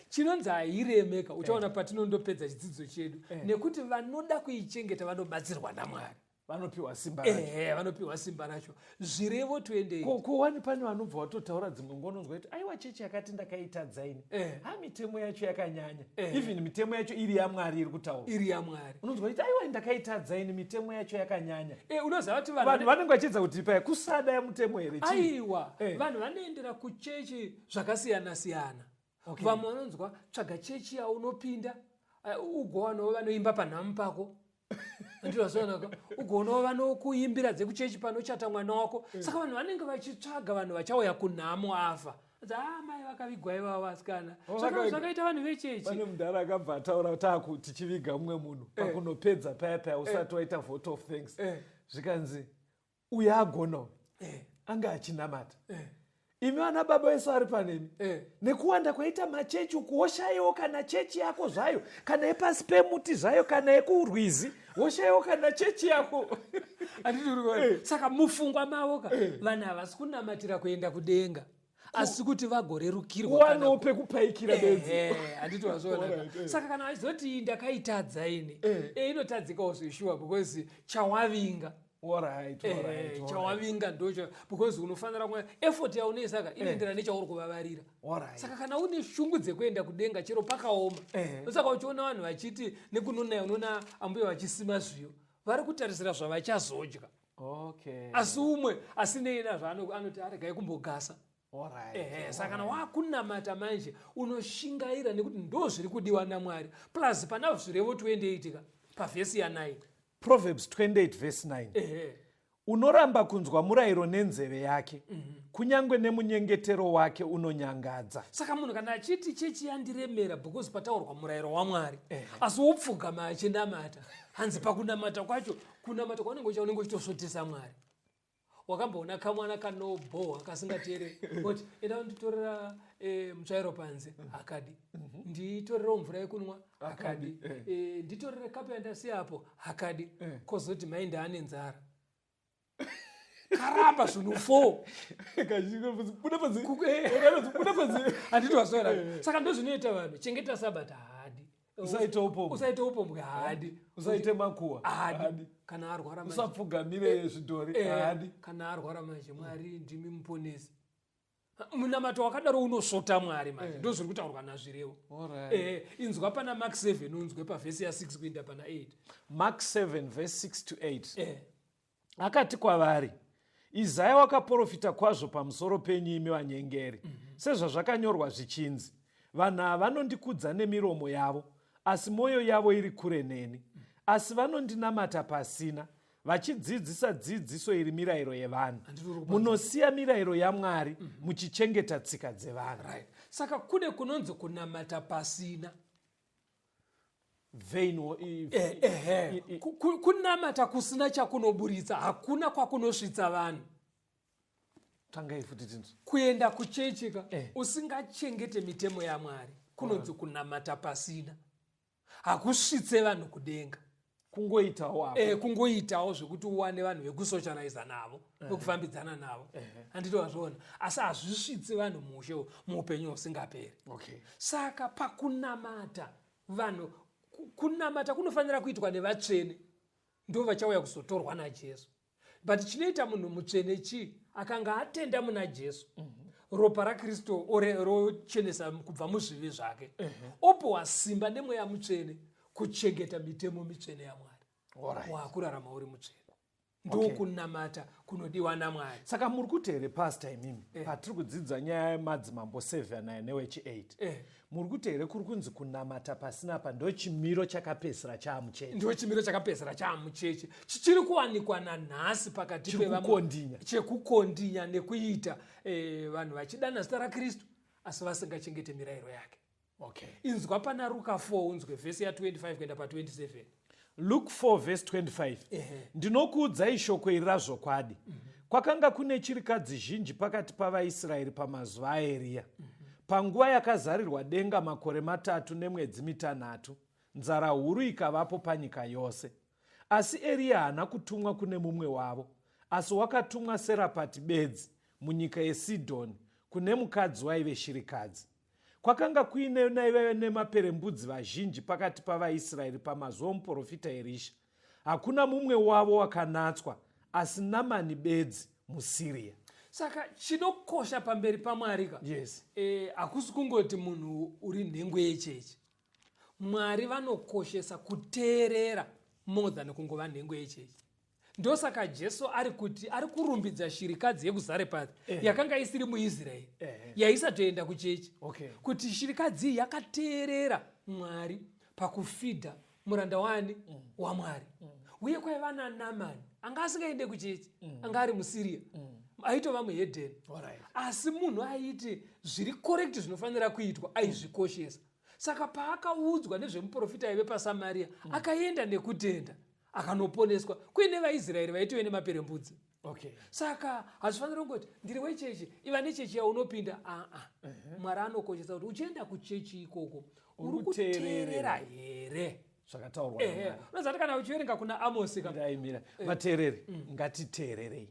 Chinonzi hairemeka uchaona patinondopedza chidzidzo chedu. Nekuti vanoda kuichengeta vanobatsirwa naMwari. Vanopiwa simba racho. Vanopiwa simba racho. Zvirevo 28. Kuwani pane vanobva vatotaura dzimwe ngononzwa kuti aiwa chechi yakati ndakaitadzaini. Mitemo yacho yakanyanya. Even mitemo yacho iri yaMwari iri kutaura. Iri yaMwari. Unonzwa kuti aiwa ndakaitadzaini mitemo yacho yakanyanya. Unoziva kuti vanhu vanenge vachidza kuti pai kusada yamutemo here. Aiwa, vanhu vanoendera kuchechi zvakasiyana-siyana. Vamwe vanonzwa tsvaga chechi yaunopinda ugowanawo vanoimba panhamu pako. Ndizvazvanaka ugonawo vanokuimbira dzekuchechi panochata mwana wako. Saka vanhu vanenge vachitsvaga vanhu vachauya kunhamo afa. Mai vakavigwa ivava vasikana. Zvakaita vanhu vechechi. Pane mudhara akabva ataura kuti tichiviga mumwe munhu pakunopedza paya usati waita vote of thanks. Zvikanzi uyo agonawo anga achinamata. Imi vana baba vesu ari panemi nekuwanda kwaita machechi uku woshaiwo kana chechi yako zvayo kana yepasi pemuti zvayo kana yekurwizi woshaiwo kana chechi yako. Saka mufungwa mavo vanhu havasi kunamatira kuenda kudenga asi kuti vagorerukirwa wano pekupaikira bedzi. Handiti wazvoona. Saka kana vachizoti ndakaitadza ini inotadzikawo zveshuwa because chawavinga. Chawavinga ndocho because unofanira kuona effort yaunoisaka inoenderana nechauri kuvavarira. Saka kana une shungu dzekuenda kudenga chero pakaoma. Saka uchiona vanhu vachiti nekunonaya unoona ambuya vachisima zviyo vari kutarisira zvavachazodya. Asi umwe asinei nazvo anoti aregai kumbogasa. Saka kana wakunamata manje unoshingaira nekuti ndo zviri kudiwa naMwari. Plus pana zvirevo 28 pavhesi ya9. Proverbs 28 verse 9. Unoramba kunzwa murayiro nenzeve yake, kunyangwe nemunyengetero wake unonyangadza. Saka munhu kana achiti chechi yandiremera because pataurwa murayiro waMwari, asi wopfugama achinamata, hanzi pakunamata kwacho, kunamata kwaunenge uchitosvotesa Mwari. Wakamboona kamwana kanobhohwa kasingateereri kuti enda unditorera mutsvairo panze hakadi, nditorera mvura yekunwa hakadi, nditorere kapu yandasiyapo hakadi, kozoti mai ndaane nzara. Karamba zvinhu 4 handiti wazora. Saka ndozvinoita vanhu chengeta sabata hadi, usaite upombwe hadi, usaite makuwa hadi, kana arwara manje usapfugamire zvidhori hadi, kana arwara manje Mwari ndimi muponesi. Munamato wakadaro unosvota Mwari manje. Ndo zviri kutaurwa nazvirevo. Inzwa pana Mark 7 unzwe pavhesi ya6 kuenda pana 8. Mark 7 verse 6 to 8. Akati kwavari, Isaya wakaprofita kwazvo pamusoro penyu imi vanyengeri, sezvazvakanyorwa zvichinzi, vanhu ava vanondikudza nemiromo yavo, asi mwoyo yavo iri kure neni. Asi vanondinamata pasina, vachidzidzisa dzidziso iri mirayiro yevanhu. Munosiya mirayiro yaMwari muchichengeta tsika dzevanhu. Saka kune kunonzi kunamata pasina. Kunamata kusina chakunoburitsa, hakuna kwakunosvitsa vanhu. Kuenda kuchechika usingachengete mitemo yaMwari kunonzi kunamata pasina. Hakusvitse vanhu kudenga. Kungoitawo zvekuti uwane vanhu vekusocializa navo, vekufambidzana navo. Handiti wazviona. Asi hazvisvitsi vanhu mushe muupenyu husingaperi. Saka pakunamata vanhu, kunamata kunofanira kuitwa nevatsvene, ndo vachauya kuzotorwa naJesu. But chinoita munhu mutsvene chi? Akanga atenda muna Jesu, ropa raKristu rochenesa kubva muzvivi zvake, opiwa simba nemweya mutsvene kuchengeta mitemo mitsvene yaMwari. Wakurarama uri mutsvene. Ndo kunamata kunodiwa naMwari. Saka muri kuti here pastor imimi patiri kudzidza nyaya yemadzimambo 7 newechi 8. Muri kuti here kuri kunzi kunamata pasinapa ndo chimiro chakapesera chaamuchechi. Ndo chimiro chakapesera chaamuchechi. Chichiri kuwanikwa nanhasi pakati pevamwe. Chekukondinya nekuita vanhu vachidana zita raKristu asi vasingachengete mirayiro yake. Inzwa pana Luka 4 unzwe vhesi ya25 kuenda pa27. Luke 4 verse 25. Ndinokuudzai shoko iri razvokwadi, Kwakanga kune chirikadzi zhinji pakati pavaIsraeri pamazuva aEriya. Panguva yakazarirwa denga makore 3 nemwedzi 6, nzara huru ikavapo panyika yose. Asi Eriya haana kutumwa kune mumwe wavo, asi wakatumwa Serapati bedzi munyika yeSidhoni kune mukadzi waive shirikadzi. Kwakanga kuine naive nemaperembudzi vazhinji pakati pavaIsraeri pamazuva omuprofita Erisha. Hakuna mumwe wavo wakanatswa asi Namani bedzi muSiria. Saka chinokosha pamberi paMwari Yes. hakusi kungoti munhu uri nhengo yechechi. Mwari vanokoshesa kuteerera more than kungova nhengo yechechi. Ndosaka Jesu ari kurumbidza shirikadzi yekuZarepati yakanga isiri muIsraeri yaisatoenda kuchechi. Okay. Kuti shirikadzi iyi yakateerera Mwari pakufidha muranda waMwari. Uye kwaiva naNamani anga asingaende kuchechi, anga ari muSiria, aitova muhedheni. Asi munhu aiti zviri correct zvinofanira kuitwa aizvikoshesa. Saka paakaudzwa nezvemuprofita aive paSamaria, akaenda nekutenda akanoponeswa. Kuine vaIsraeri vaitiwe nemaperembudzi. Okay. Saka hazvifanira kungoti ndiri wechechi iva nechechi yaunopinda. Mwari anokoshesa kuti uchienda kuchechi ikoko uri kuteerera here. Zvakataurwa. Unozati kana uchiverenga kuna Amosi vateereri ngatiteererei.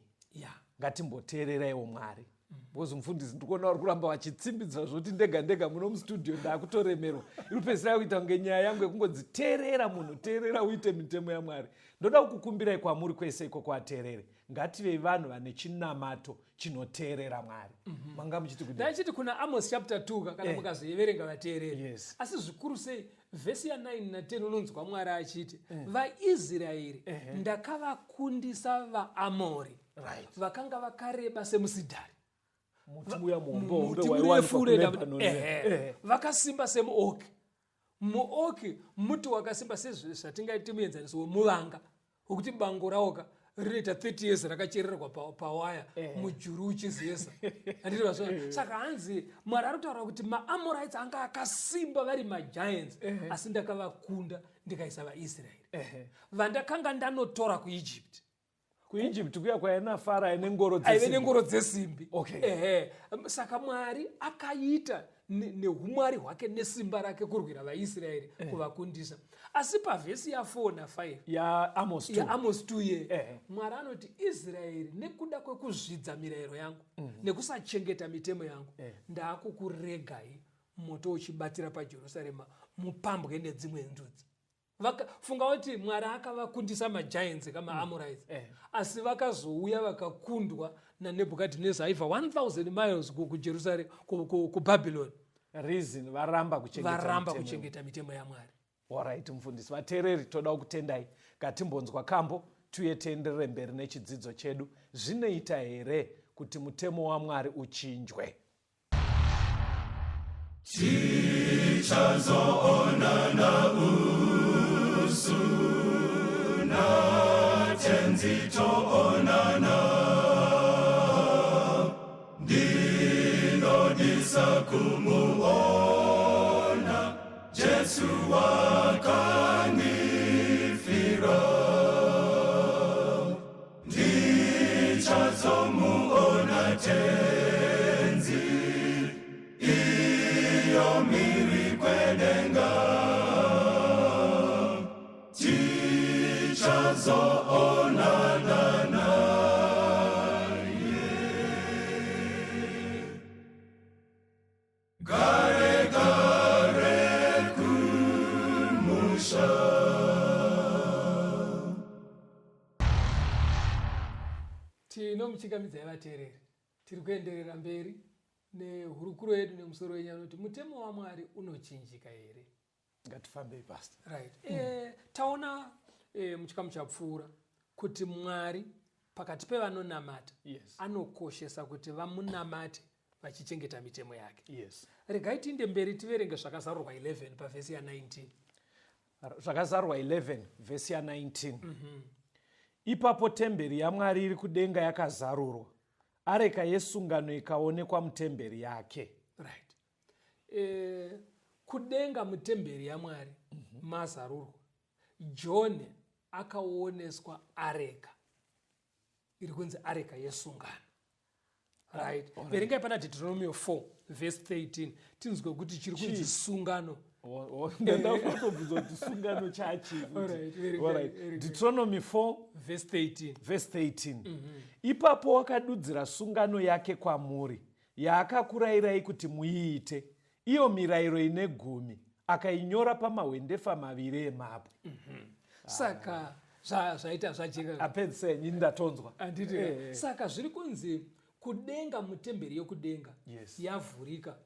Ngatimboteereraiwo Mwari. Because mufundisi ndikuona vari kuramba vachitsimbidza zvoti ndega muno mustudio ndakutoremerwa. Iri pedzisira kuita kunge nyaya yangu yekungodziteerera munhu, teerera uite mitemo yaMwari. Ndoda kukumbirai kwamuri kwese iko kwateerere. Ngativei vanhu vane chinamato chinoteerera Mwari. Manga muchiti kuti ndachiti kuna Amos chapter 2 kana mukazoverenga vateereri. Yes. Asi zvikuru sei vhesi ya9 na10 unonzwa Mwari achiti vaIsraeri ndakavakundisa vaAmori vakanga vakareba semusidhari, vakasimba semuoki. Muoki muti wakasimba sezvatingaiti muenzaniso wemuvanga wokuti bango rawoka rinoita 30 years rakachererwa pawaya mujuru uchizesa. Saka hanzi Mwari ari kutaura kuti maAmorites anga akasimba vari magiants, asi ndakavakunda ndikaisa vaIsraeri vandakanga ndanotora kuEgypt. kuEgypt kuya kwaina Fara ane ngoro dzesimbi. Saka Mwari akaita neumwari hwake nesimba rake kurwira vaIsraeri kuvakundisa. Asi pavhesi ya4 na5 ya Amos 2 Mwari anoti Israeri nekuda kwekuzvidza mirayiro yangu nekusachengeta mitemo yangu ndaakukuregai moto uchibatira paJerusarema mupambwe nedzimwe ndudzi. Funga kuti Mwari akavakundisa magiants kamaAmorites, asi vakazouya vakakundwa naNebukadhinezar aibva 1000 miles kuJerusarema kuBhabhiloni. Reason varamba kuchengeta mitemo yaMwari. Alright mufundisi, vateereri toda kutendai. Ngatimbonzwa kambo tuye tienderere mberi nechidzidzo chedu. Zvinoita here kuti mutemo waMwari uchinjwe? Tichazoonana usu na tenzi toonana, ndinodisa kumuona Jesu wakanifira, ndichazomuona tenzi iyo miri kwedenga, tichazoonana naye. Gare kumusha. Tinomuchingamidzai vateereri, tiri kuenderera mberi nehurukuro yedu nemusoro wenyaya kuti mutemo waMwari unochinjika here. Ngatifambei pastor. Right. Taona muchikamu chapfuura kuti Mwari pakati pevanonamata anokoshesa kuti vamunamate vachichengeta mitemo yake. Regai tiinde mberi tiverenge zvakazarurwa 11 pavhesi ya19. Zvakazarurwa 11 vhesi ya19. Ipapo temberi yaMwari iri kudenga yakazarurwa, areka yesungano ikaonekwa mutemberi yake. Right. Kudenga mutemberi yaMwari mazarurwa, John akaoneswa areka iri kunzi areka yesungano. Right. Verengai pana Deuteronomy 4 verse 13 tinzwe kuti chiri kunzi sungano. Ndakatobvunza kuti sungano chachi. Alright. Deuteronomy 4 verse 13. Ipapo wakadudzira sungano yake kwamuri yaakakurayirai kuti muiite, iyo mirayiro ine 10, akainyora pamahwendefa 2 emabwe. Saka zvaita zvajeka. Apedzise nyini ndatonzwa. Anditi. Saka zviri kunzi kudenga mutemberi yokudenga yavhurika.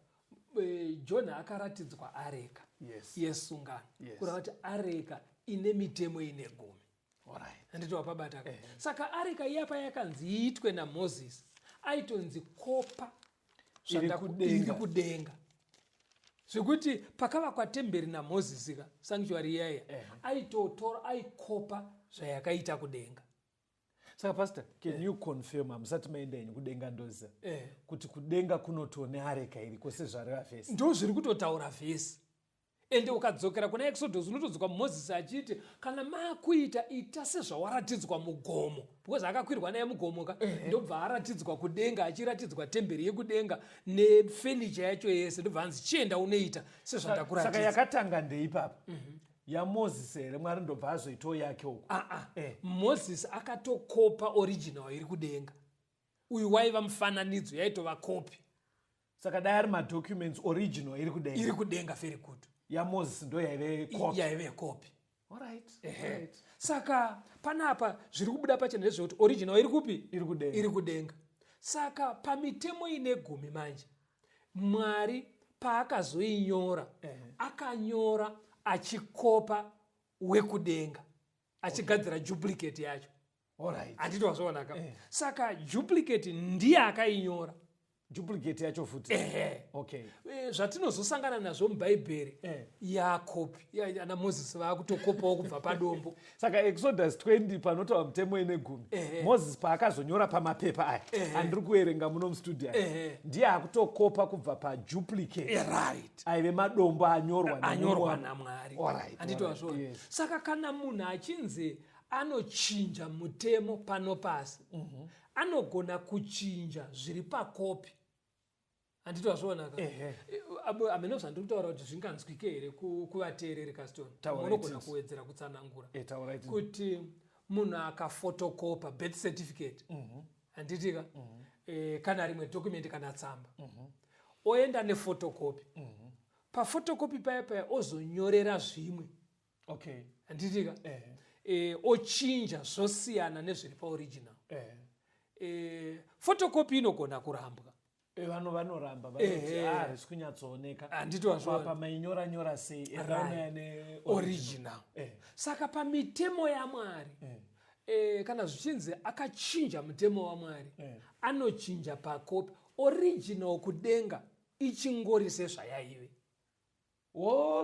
Jona akaratidzwa areka yesungano. Kureva kuti areka ine mitemo ine 10. Anditi wapabata. Saka areka iyapa yakanzi iitwe naMozisi aitonzi kopa iri kudenga. Zvekuti pakavakwa temberi naMozisi ka sanctuary yaya aitotora aikopa zvayakaita kudenga. Saka pastor, can you confirm musati maenda ine kudenga ndoza kuti kudenga kunotone areka iri kwese zvareva vhesi? Ndo zviri kutotaura vhesi. Ende ukadzokera kuna Exodus unotodzoka Mozisi achiti kana makuita ita sezvawaratidzwa mugomo, because akakwirwa naye mugomo ka ndobva aratidzwa kudenga, achiratidzwa temberi yekudenga nefurniture yacho yese, ndobva anzi chienda unoita sezvandakuratidza. Saka yakatanga ndeipapa yaMozisi here Mwari ndobva azoitawo yake uko. Mozisi akatokopa original iri kudenga. Uyu waiva mufananidzo yaitova kopi. Saka dai ari madocuments original iri kudenga. Iri kudenga very good. yaMozisi ndo yaive kopi. Alright. Saka panapa zviri kubuda pachena ndezvekuti original iri kupi? Iri kudenga. Saka pamitemo ine 10 manje Mwari paakazoinyora akanyora achikopa wekudenga achigadzira duplicate yacho. Anditi wazvoona ka? Saka duplicate ndiye akainyora. Duplicate yacho futi. Zvatinozosangana nazvo mubhaibheri yakopi ana Mozisi vakutokopawo kubva padombo. Saka Exodus 20 panotaura mutemo ine 10 Mozisi paakazonyora pamapepa aya andiri kuerenga muno mustudio ndiye akutokopa kubva paduplicate aive madombo anyorwa naMwari. Anditi wazvoona. Saka kana munhu achinzi anochinja mutemo pano pasi anogona kuchinja zviri pakopi. Anditi wazvoona ka? Ameno zvandiri kutaura kuti zvinganzwike here kuvateereri kasitoni. Unogona kuwedzera kutsanangura kuti munhu akafotokopa birth certificate anditi ka kana rimwe document kana tsamba oenda nefotokopi pafotokopi paya ozonyorera zvimwe anditi ka ochinja zvosiyana nezviri paoriginal. Fotokopi inogona kurambwa. Vanhu vanoramba harisi kunyatsooneka. Anditi wazvoona. Mainyora sei ne original. Saka pamitemo yaMwari kana zvichinzi akachinja mutemo waMwari anochinja pakopi. Original kudenga ichingori sezvayaive.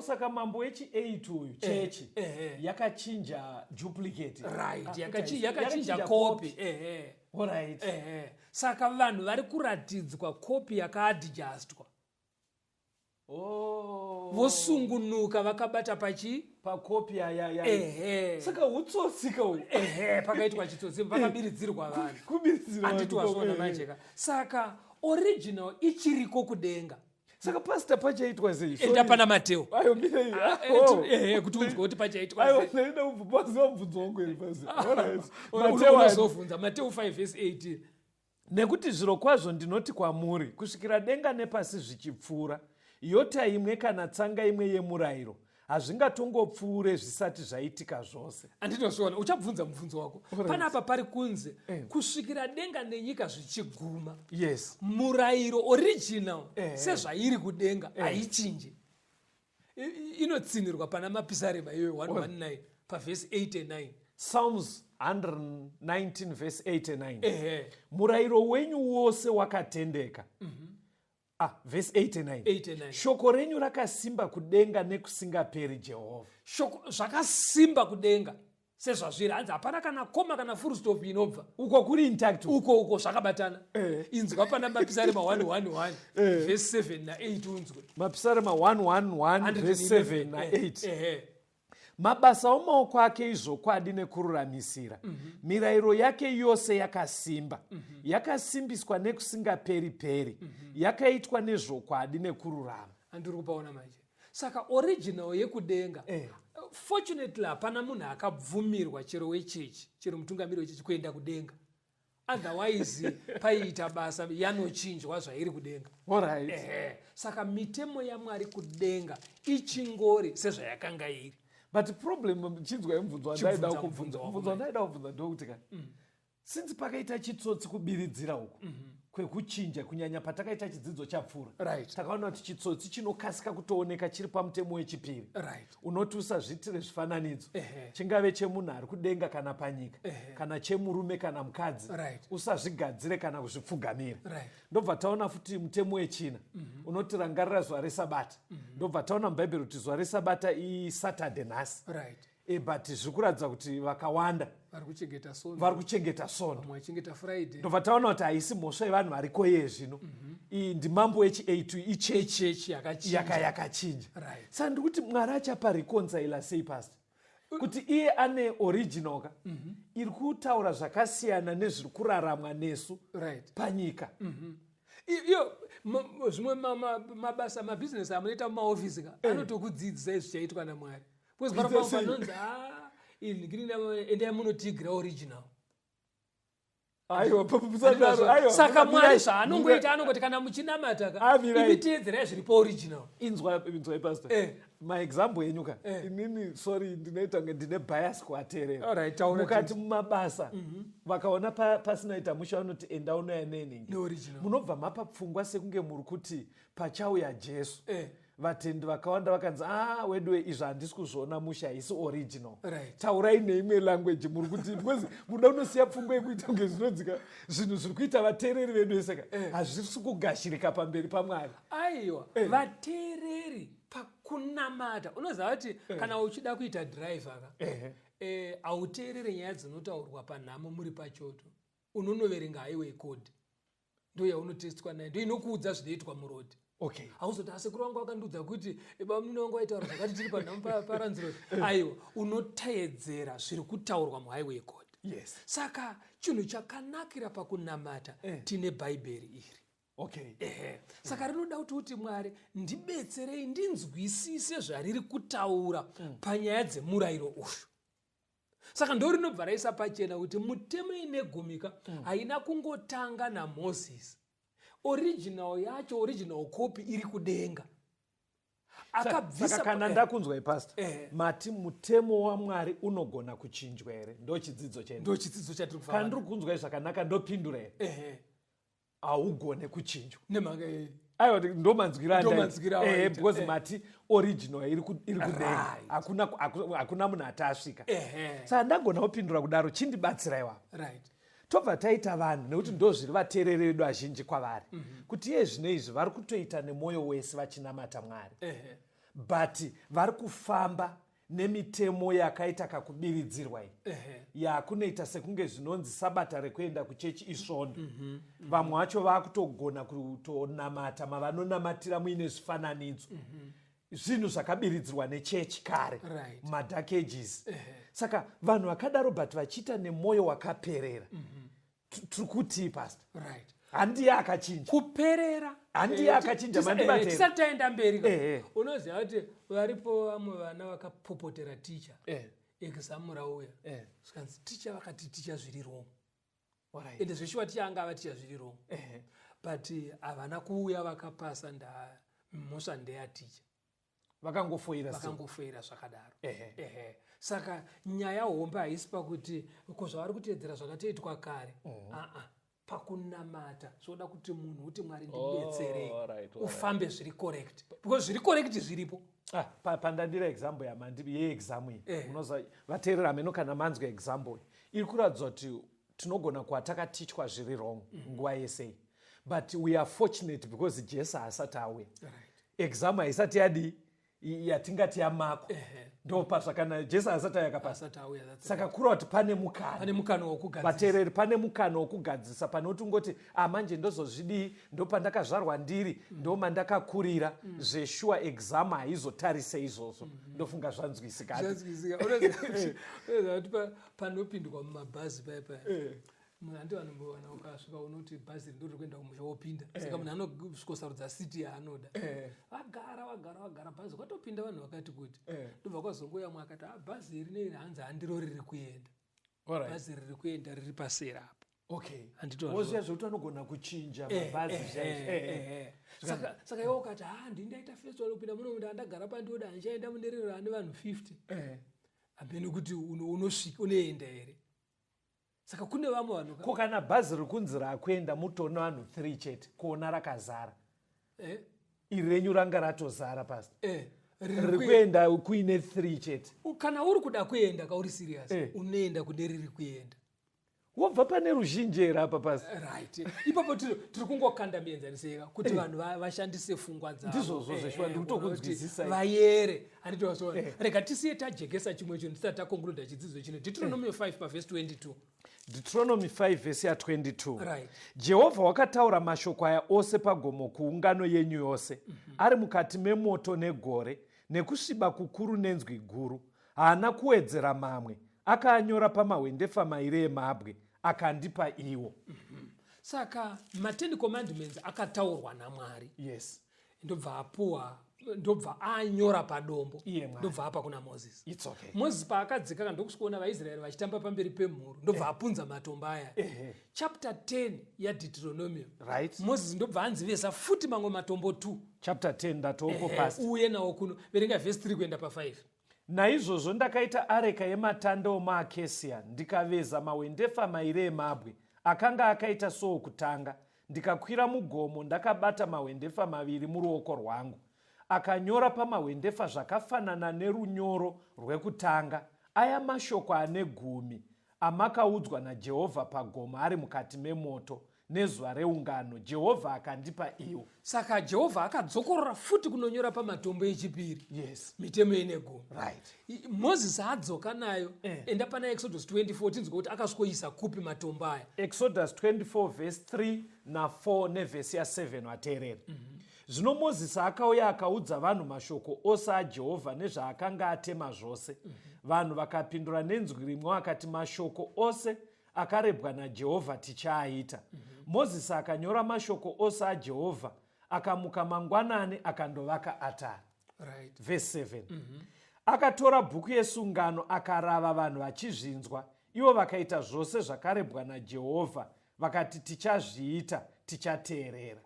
Saka mambo wechi8 uyu chechi yakachinja duplicate. Yakachinja kopi. Saka vanhu vari kuratidzwa kopi yakaadjustwa. Vosungunuka vakabata pakopi saka utsosika uyu. Pakaitwa chitsotsi pakabiridzirwa vanhu. Anditi wazvoona majeka. Saka original ichiriko kudenga. Saka pastor pachaitwa sei? Enda pana Mateo. Kuti unzwe kuti pachaitwa sei. Ndaida kubvunza wangu iri pasi. Mateo Mateo 5 verse 18. Nekuti zviro kwazvo ndinoti kwamuri kusvikira denga nepasi zvichipfuura yota imwe kana tsanga imwe yemurayiro hazvingatongopfuure zvisati zvaitika zvose. Andinozviona uchabvunza mubvunzo wako. Panapa pari kunze kusvikira denga nenyika zvichiguma. Murayiro original sezvairi kudenga haichinje. Inotsinirwa pana mapisarema iyoyo 119 pavhesi 8 and 9. Psalms 119 verse 8 and 9. Murayiro wenyu wose wakatendeka. Verse 8 and 9. Shoko renyu rakasimba kudenga nekusingaperi Jehovha. Shoko zvakasimba kudenga sezvazviri hanzi hapana kana koma kana full stop inobva. Uko kuri intact. Uko zvakabatana. Inzwa pana mapisarema 111 verse 7 na 8 unzwe. Mapisarema 111 verse 7 na 8. mabasa omaoko ake izvokwadi nekururamisira, mirayiro yake yose yakasimba, yakasimbiswa nekusingaperi-peri, yakaitwa nezvokwadi nekururama. Andiri kupaona manje. Saka original yekudenga, fortunately hapana munhu akabvumirwa chero wechechi, chero mutungamiri wechechi kuenda kudenga. Otherwise paiita basa yanochinjwa zvairi kudenga. Alright. Saka mitemo yaMwari kudenga ichingori sezvayakanga iri. But problem chinzwa imvunzwa ndaida kubvunza ndokuti kana since pakaita chitsotsi kubiridzira uku kwekuchinja kunyanya patakaita chidzidzo chapfura, right, takaona kuti chitsotsi chinokasika kutooneka chiri pamutemo wechipiri, right, unoti usazviitire zvifananidzo, chingave chemunhu ari kudenga kana panyika, kana chemurume kana mukadzi, right, usazvigadzire kana kuzvipfugamira, right. Ndobva taona futi mutemo wechina unoti rangarira zuva resabata, ndobva taona mubhaibheri kuti zuva resabata isaturday nhasi, right. But zviri kuratidza kuti vakawanda vari kuchengeta sono, ndobva taona kuti haisi mhosva yevanhu variko iye zvino. Iyi ndimambo echi8 ichechi yakachinja. Saka ndikuti Mwari achapa reconcile sei pastor kuti iye ane original ka iri kutaura zvakasiyana nezviri kuraramwa nesu panyika. Iyo zvimwe mabasa mabhizinesi amunoita mumaofisi ka anotokudzidzisa zvichaitwa naMwari. Because panonzi endai munotigira original. Saka Mwari zvaanongoita anongoti kana muchinamata ka imiteedzerai zviri paoriginal. Inzwa pastor. Maexample enyu ka inini sorry ndinoita kunge ndine bias kuateerera. Mukati mumabasa vakaona pasinaita musha vanoti enda unoya neningi, munobva mapa pfungwa sekunge muri kuti pachauya Jesu. Vatendi vakawanda vakanzi Wedu izvi handisi kuzviona musha haisi original, taurai neimwe language muri kuti because muda unosiya pfungwa yekuita kunge zvinodzika zvinhu zviri kuita vateereri vedu veseka hazvisi kugashirika pamberi paMwari. Aiwa, vateereri pakunamata unoziva kuti kana uchida kuita driver ka hauteerere nyaya dzinotaurwa panhamo muri pachoto, unonoverenga highway code, ndo yaunotestwa nayo, ndo inokuudza zvinoitwa murodhi. Okay. Hauzoti asekuru wangu wakandiudza kuti baba munongo waitaura zvakati tiri panhamo paranziro. Aiwa, unoteedzera zviri kutaurwa muhighway code. Yes. Saka chinhu chakanakira pakunamata tine bhaibheri iri. Okay. Saka rinoda kuti Mwari ndibetserei ndinzwisise zvariri kutaura panyaya dzemurayiro uyu. Saka ndo rinobva raisa pachena kuti mutemo inegumika haina kungotanga naMozisi. Original yacho, original copy iri kudenga. Saka kana ndakunzwa pastor, mati mutemo waMwari unogona kuchinjwa here? Ndo chidzidzo chenu. Ndo chidzidzo chatiri kufa. Kana ndiri kunzwa zvakanaka ndopindura here. Haugone kuchinjwa. Nemhaka aiwa ndomanzwira because mati original iri kudenga. Hakuna munhu atasvika. Saka ndagona kupindura kudaro chindibatsira iwapo. Right. Tobva taita vanhu nekuti ndo zviri vateereri vedu vazhinji kwavari kuti iye zvino izvi vari kutoita nemwoyo wese vachinamata Mwari, but vari kufamba nemitemo yakaita kakubiridzirwa iyi yakunoita sekunge zvinonzi sabata rekuenda kuchechi isvondo. Vamwe vacho vakutogona kutonamata mavanonamatira muine zvifananidzo, zvinhu zvakabiridzirwa nechechi kare, madark ages. Saka vanhu vakadaro but vachiita nemwoyo wakaperera, tiri kuti pastor handiye akachinja kuperera, handiye akachinja mandibatera. Tisati taenda mberi unoziva kuti varipo vamwe vana vakapopotera ticha exam rauya zvikanzi ticha vakati ticha zviri wrong, ende zveshuwa ticha anga ava ticha zviri wrong, but havana kuuya vakapasa mhosva ndeyaticha, vakangofoira zvakadaro. Saka nyaya hombe haisi pakuti zvavari kuteedzera zvakatoitwa kare, pakunamata zvoda kuti munhu uti Mwari ndibetserei ufambe zviri correct, because zviri correct zviripo. Pandandira example yeexam iyi unoziva vateerera ameno kana manzwa example iri kuratidza kuti tinogona kuva takatichwa zviri wrong nguva yesei, but we are fortunate because Jesu haasati auya. Exam haisati yadii yatingati yamako ndopa zvakana Jesu asati yakapasa. Saka kureva kuti pane mukana vateereri, pane mukana wokugadzisa pane kuti ungoti manje ndozozvidii, ndopandakazvarwa ndiri, ndomandakakurira, zveshuwa exam haizotarise izvozvo. Ndofunga zvanzwisika. Panopindwa mumabhazi paya munhu andi vanombowana ukasvika unoti bhazi ndori kuenda kumusha wopinda, saka munhu anosvikosarudza siti yaanoda. Wagara bhazi kwatopinda vanhu vakati kuti ndobva kwazongoya mwe akati bhazi iri neiri hanzi handiro riri kuenda, bhazi riri kuenda riri paseri apo. Woziva zvokuti anogona kuchinja mabhazi saka iwe ukati ndindaita festival kupinda muno munhu andagara pandioda handichaenda mune riro ane vanhu 50 ambeni kuti unosvika unoenda here. Saka kune vamwe vanhu ko kana bhazi rikunzi rakuenda mutoona vanhu 3 chete kuona rakazara, iri renyu ranga ratozara pasi, riri kuenda kuine 3 chete. Kana uri kuda kuenda kauri serious unoenda kune riri kuenda, wobva pane ruzhinji here apa pasi. Ipapo tiri kungokanda mienzaniseka kuti vanhu vashandise pfungwa dzavo. Ndizvozvo zveshuwa ndikutokunzwisisa vayere. Rega tisiye tajekesa chimwe chinhu tisati takonkluda chidzidzo chino. Deuteronomy 5 pavhesi 22. Deuteronomy 5 vhesi ya22. Jehovha wakataura mashoko aya ose pagomo kuungano yenyu yose, ari mukati memoto negore, nekusviba kukuru nenzwi guru. Haana kuwedzera mamwe, akaanyora pamahwendefa mairi emabwe, akandipa iwo. Saka ma10 commandments akataurwa naMwari. Ndobva apuwa, ndobva anyora padombo, ndobva apa kuna Moses. Moses paakadzika ndokusikuona vaIsraeri vachitamba pamberi pemhuru, ndobva apunza matombo aya. Chapter 10 yaDeuteronomy, Moses ndobva anzivesa futi mamwe matombo 2. Chapter 10 ndatoko pasi. Uye nawo kuno verenga vhesi 3 kuenda pa5. Naizvozvo ndakaita areka yematanda omaakesiya, ndikaveza mahwendefa mairi emabwe akanga akaita sookutanga, ndikakwira mugomo, ndakabata mahwendefa maviri muruoko rwangu. Akanyora pamahwendefa zvakafanana nerunyoro rwekutanga, aya mashoko ane 10 amakaudzwa naJehovha pagomo ari mukati memoto nezuva reungano. Jehovha akandipa iwo. Saka Jehovha akadzokorora futi kunonyora pamatombo echipiri. Mitemo ine 10. Moses adzoka nayo. Enda pana Exodus 24 tinzwa kuti akasvikoisa kupi matombo aya. Exodus 24 verse 3 na 4 nevhesi ya7 wateerera. Zvino Mozisi akauya akaudza vanhu mashoko ose aJehovha nezvaakanga atema zvose. Vanhu vakapindura nenzwi rimwe akati, mashoko ose akarebwa naJehovha tichaaita. Mozisi akanyora mashoko ose aJehovha, akamuka mangwanani akandovaka atari. Verse 7. Akatora bhuku yesungano akarava vanhu vachizvinzwa, ivo vakaita zvose zvakarebwa naJehovha, vakati tichazviita, tichateerera.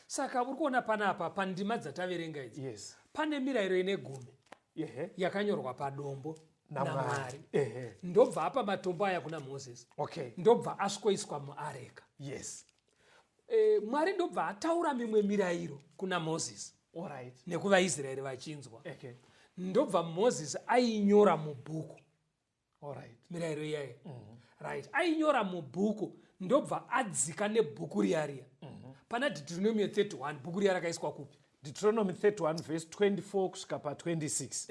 Saka uri kuona panapa pandima dzataverenga idzi. Pane mirayiro ine 10 yakanyorwa padombo naMwari. Ndobva apa matombo aya kuna Moses. Ndobva asvikoiswa muareka. Mwari ndobva ataura mimwe mirayiro kuna Moses nekuvaIsraeri vachinzwa. Ndobva Moses ainyora mubhuku mirayiro iyayo. Ainyora mubhuku, ndobva adzika nebhuku riya. Pana Deuteronomy 31 bhuku riya rakaiswa kupi? Deuteronomy 31 verse 24 kusvika pa26.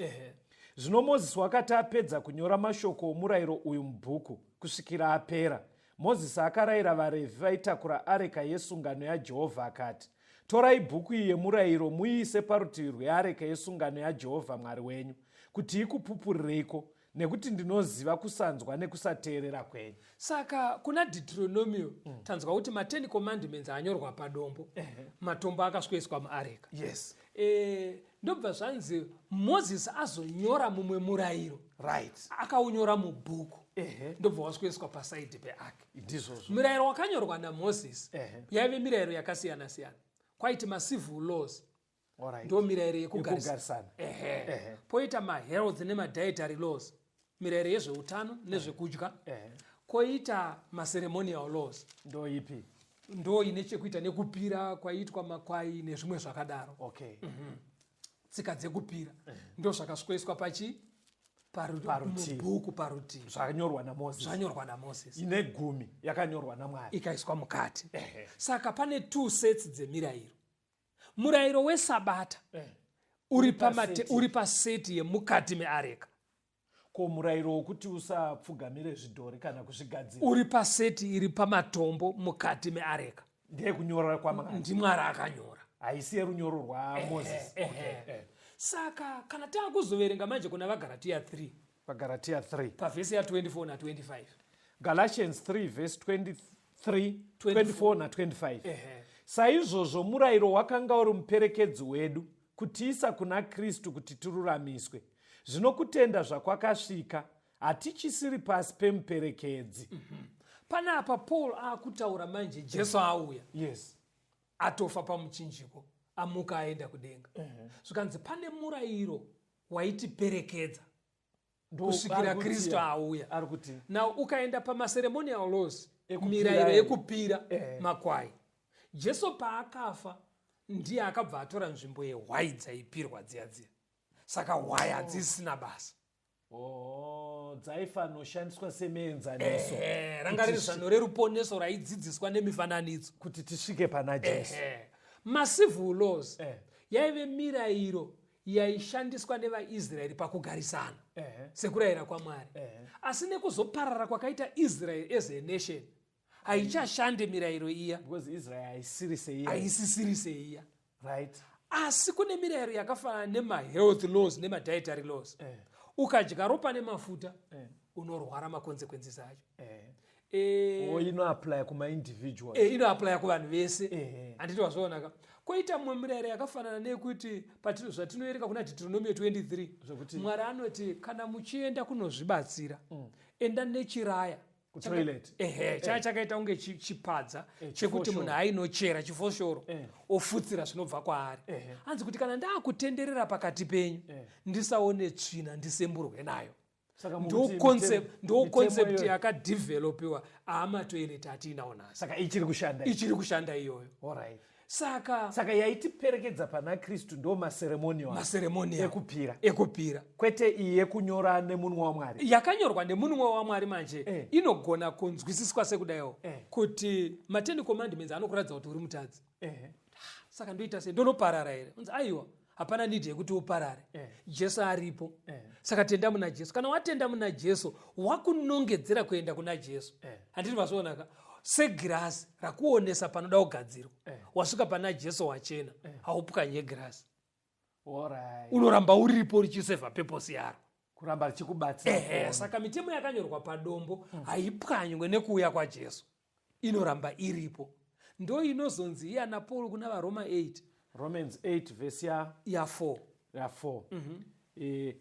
Zvino Mozisi wakati apedza kunyora mashoko omurayiro uyu mubhuku kusvikira apera, Mozisi akarayira vaRevhi vaitakura areka yesungano yaJehovha akati, torai bhuku iyi yemurayiro muiise parutivi rweareka yesungano yaJehovha Mwari wenyu, kuti ikupupurireiko, nekuti ndinoziva kusanzwa nekusateerera kwenyu. Saka kuna Deuteronomy tanzwa kuti ma10 commandments anyorwa padombo, matombo akasvikoiswa muareka. Ndobva zvanzi Moses azonyora mumwe murayiro, akaunyora mubhuku, ndobva wasvikoiswa pasaidi peake. Murayiro wakanyorwa naMoses yaive mirayiro yakasiyana siyana. Kwaiti macivil laws, ndo mirayiro yekugarisana. Poita maheralds nemadietary laws, mirayiro yezveutano nezvekudya. Koita maceremonial laws, ndo ipi? Ndo ine chekuita nekupira kwaitwa makwai nezvimwe zvakadaro. Tsika dzekupira ndo zvakasvikoiswa mubhuku parutivi. Zvanyorwa naMoses. Ine 10 yakanyorwa naMwari ikaiswa mukati. Saka pane 2 sets dzemirayiro. Murayiro weSabata uri paseti yemukati meareka. Ko murayiro wokuti usapfugamire zvidhori kana kuzvigadzira uri paseti iri pamatombo mukati meareka. ndiye kunyora kwaMwari. ndiMwari akanyora, haisi yerunyoro rwaMozisi. Saka kana taakuzoverenga manje kuna vaGalatia 3 paGalatia 3 pavhesi ya24 na25, Galatians 3 verse 23, 24 na 25. Saizvozvo murayiro wakanga uri muperekedzi wedu kutiisa kuna Kristu kuti tiruramiswe. Zvino kutenda zvakwakasvika, hatichisiri pasi pemuperekedzi. Panapa Paul akutaura manje Jesu auya, Yes. atofa pamuchinjiko, amuka aenda kudenga. Zvikanzi pane murayiro waitiperekedza kusvikira Kristu auya. Na ukaenda pamaceremonial laws, mirayiro yekupira makwai, Jesu paakafa ndiye akabva atora nzvimbo yehwai dzaipirwa dziya. Saka hwai hadzisina basa. Dzaifanoshandiswa semuenzaniso. Ranga riri zano reruponeso raidzidziswa nemifananidzo kuti tisvike pana Jesu. Macivil laws yaive mirayiro yaishandiswa nevaIsraeri pakugarisana sekurayira kwaMwari. Asi nekuzoparara kwakaita Israel as a nation, haichashande mirayiro iya, because Israel haisisiri seiya. Right. Asi kune mirayiro yakafanana nemahealth laws nemadietary laws. Ukadya ropa nemafuta unorwara makonsekwensi acho. Inoapply kuma-individual. Inoapply kuvanhu vese. Handiti wazvaonaka. Koita mumwe mirayiro yakafanana nekuti zvatinoereka kuna Deuteronomy 23, Mwari anoti kana muchienda kunozvibatsira, enda nechiraya. Chaya chakaita unge chipadza chekuti munhu ainochera chifoshoro ofutsira zvinobva kwaari. Hanzi kuti kana ndaakutenderera pakati penyu ndisaone tsvina ndisemburwe nayo. Ndo concept yakadevhelopiwa aamatoireti atiinawo nhasi. Saka ichiri kushanda iyoyo. Alright. Saka yaitiperekedza pana Kristu ndo maceremonial ekupira, kwete iyi yekunyora nemunwe waMwari. Yakanyorwa nemunwe waMwari manje inogona kunzwisiswa sekudaiwo kuti ma10 commandments anokuradza kuti uri mutadzi. Saka ndoita sei ndonoparara here? Unzi aiwa hapana need yekuti uparare. Jesu aripo. Saka tenda muna Jesu. Kana watenda muna Jesu wakunongedzera kuenda kuna Jesu. Handiti mazvoonaka segirasi rakuonesa panoda kugadzirwa. Wasvika pana Jesu wachena, haupukanye girasi. Unoramba uripo richisevha purpose yaro. Kuramba richikubatsira. Saka mitemo yakanyorwa padombo haipwanywe nekuuya kwaJesu. Inoramba iripo. Ndo inozonzi iya naPaul kuna vaRoma 8. Romans 8 verse ya 4.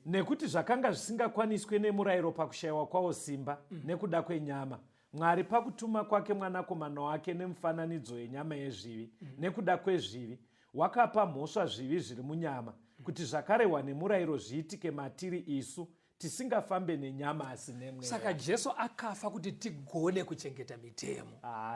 Nekuti zvakanga zvisingakwaniswe nemurayiro pakushayiwa kwawo simba nekuda kwenyama, Mwari pakutuma kwake mwanakomana wake nemufananidzo yenyama yezvivi nekuda kwezvivi, wakapa mhosva zvivi zviri munyama, kuti zvakarehwa nemurayiro zviitike matiri isu, tisingafambe nenyama asi nemweya. Saka Jesu akafa kuti tigone kuchengeta mitemo.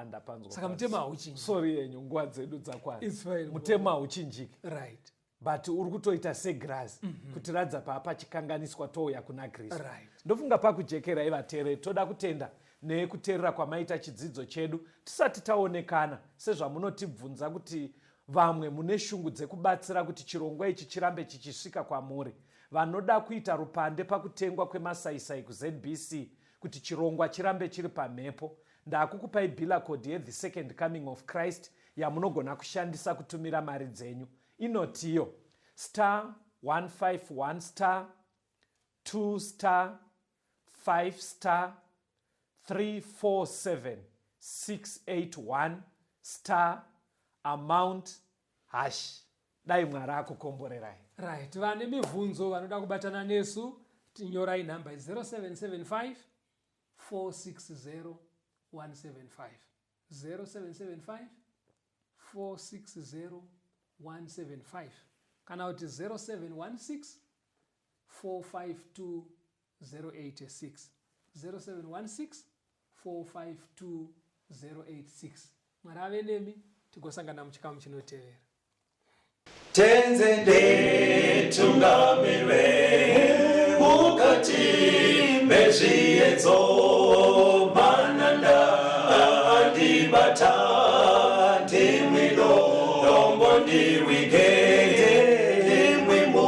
Ndapanzwa. Saka mutemo hauchinjiki. Sorry yenyu, nguva dzedu dzakwana. It's fine. Mutemo hauchinjiki. Right. But uri kutoita segrass kutiradza pachikanganiswa touya kuna Kristu. Right. Ndofunga pakujekera ivateereri toda kutenda nekuteerera kwamaita chidzidzo chedu tisati taonekana sezvamunotibvunza kuti vamwe mune shungu dzekubatsira kuti chirongwa ichi chirambe chichisvika kwamuri, vanoda kuita rupande pakutengwa kwemasaisai kuZBC kuti chirongwa chirambe chiri pamhepo. Ndakukupai bila code ye The Second Coming of Christ yamunogona kushandisa kutumira mari dzenyu. Inotiyo *151*2*5*347*681* amount hash. Dai Mwari akukomborerai. Right. Vane mibvunzo vanoda kubatana nesu, tinyorai namba 0775 460 175. 0775 460 175. Kana kuti 0716 452 086. 0716 452 086. Mwari ave nemi, tigosangana muchikamu chinotevera. Tenzende tungamirwe mukati mezviedzo mananda andibata ndimwino dombo ndiwike ndimwimo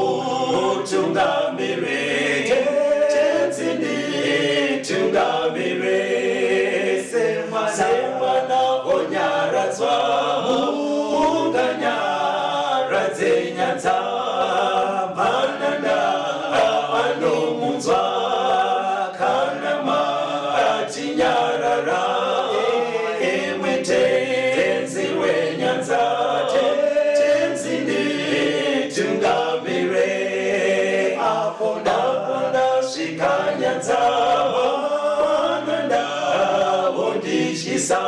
dzenyanza mananda anomunzwa kana matinyarara imwe tenzi wenyanza tenzi nditungamire apo ndasvika nyanza mananda vondishisa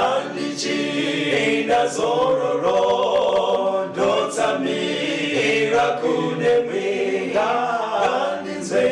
andichina zororo ndotsamira kune mwinga andinzwe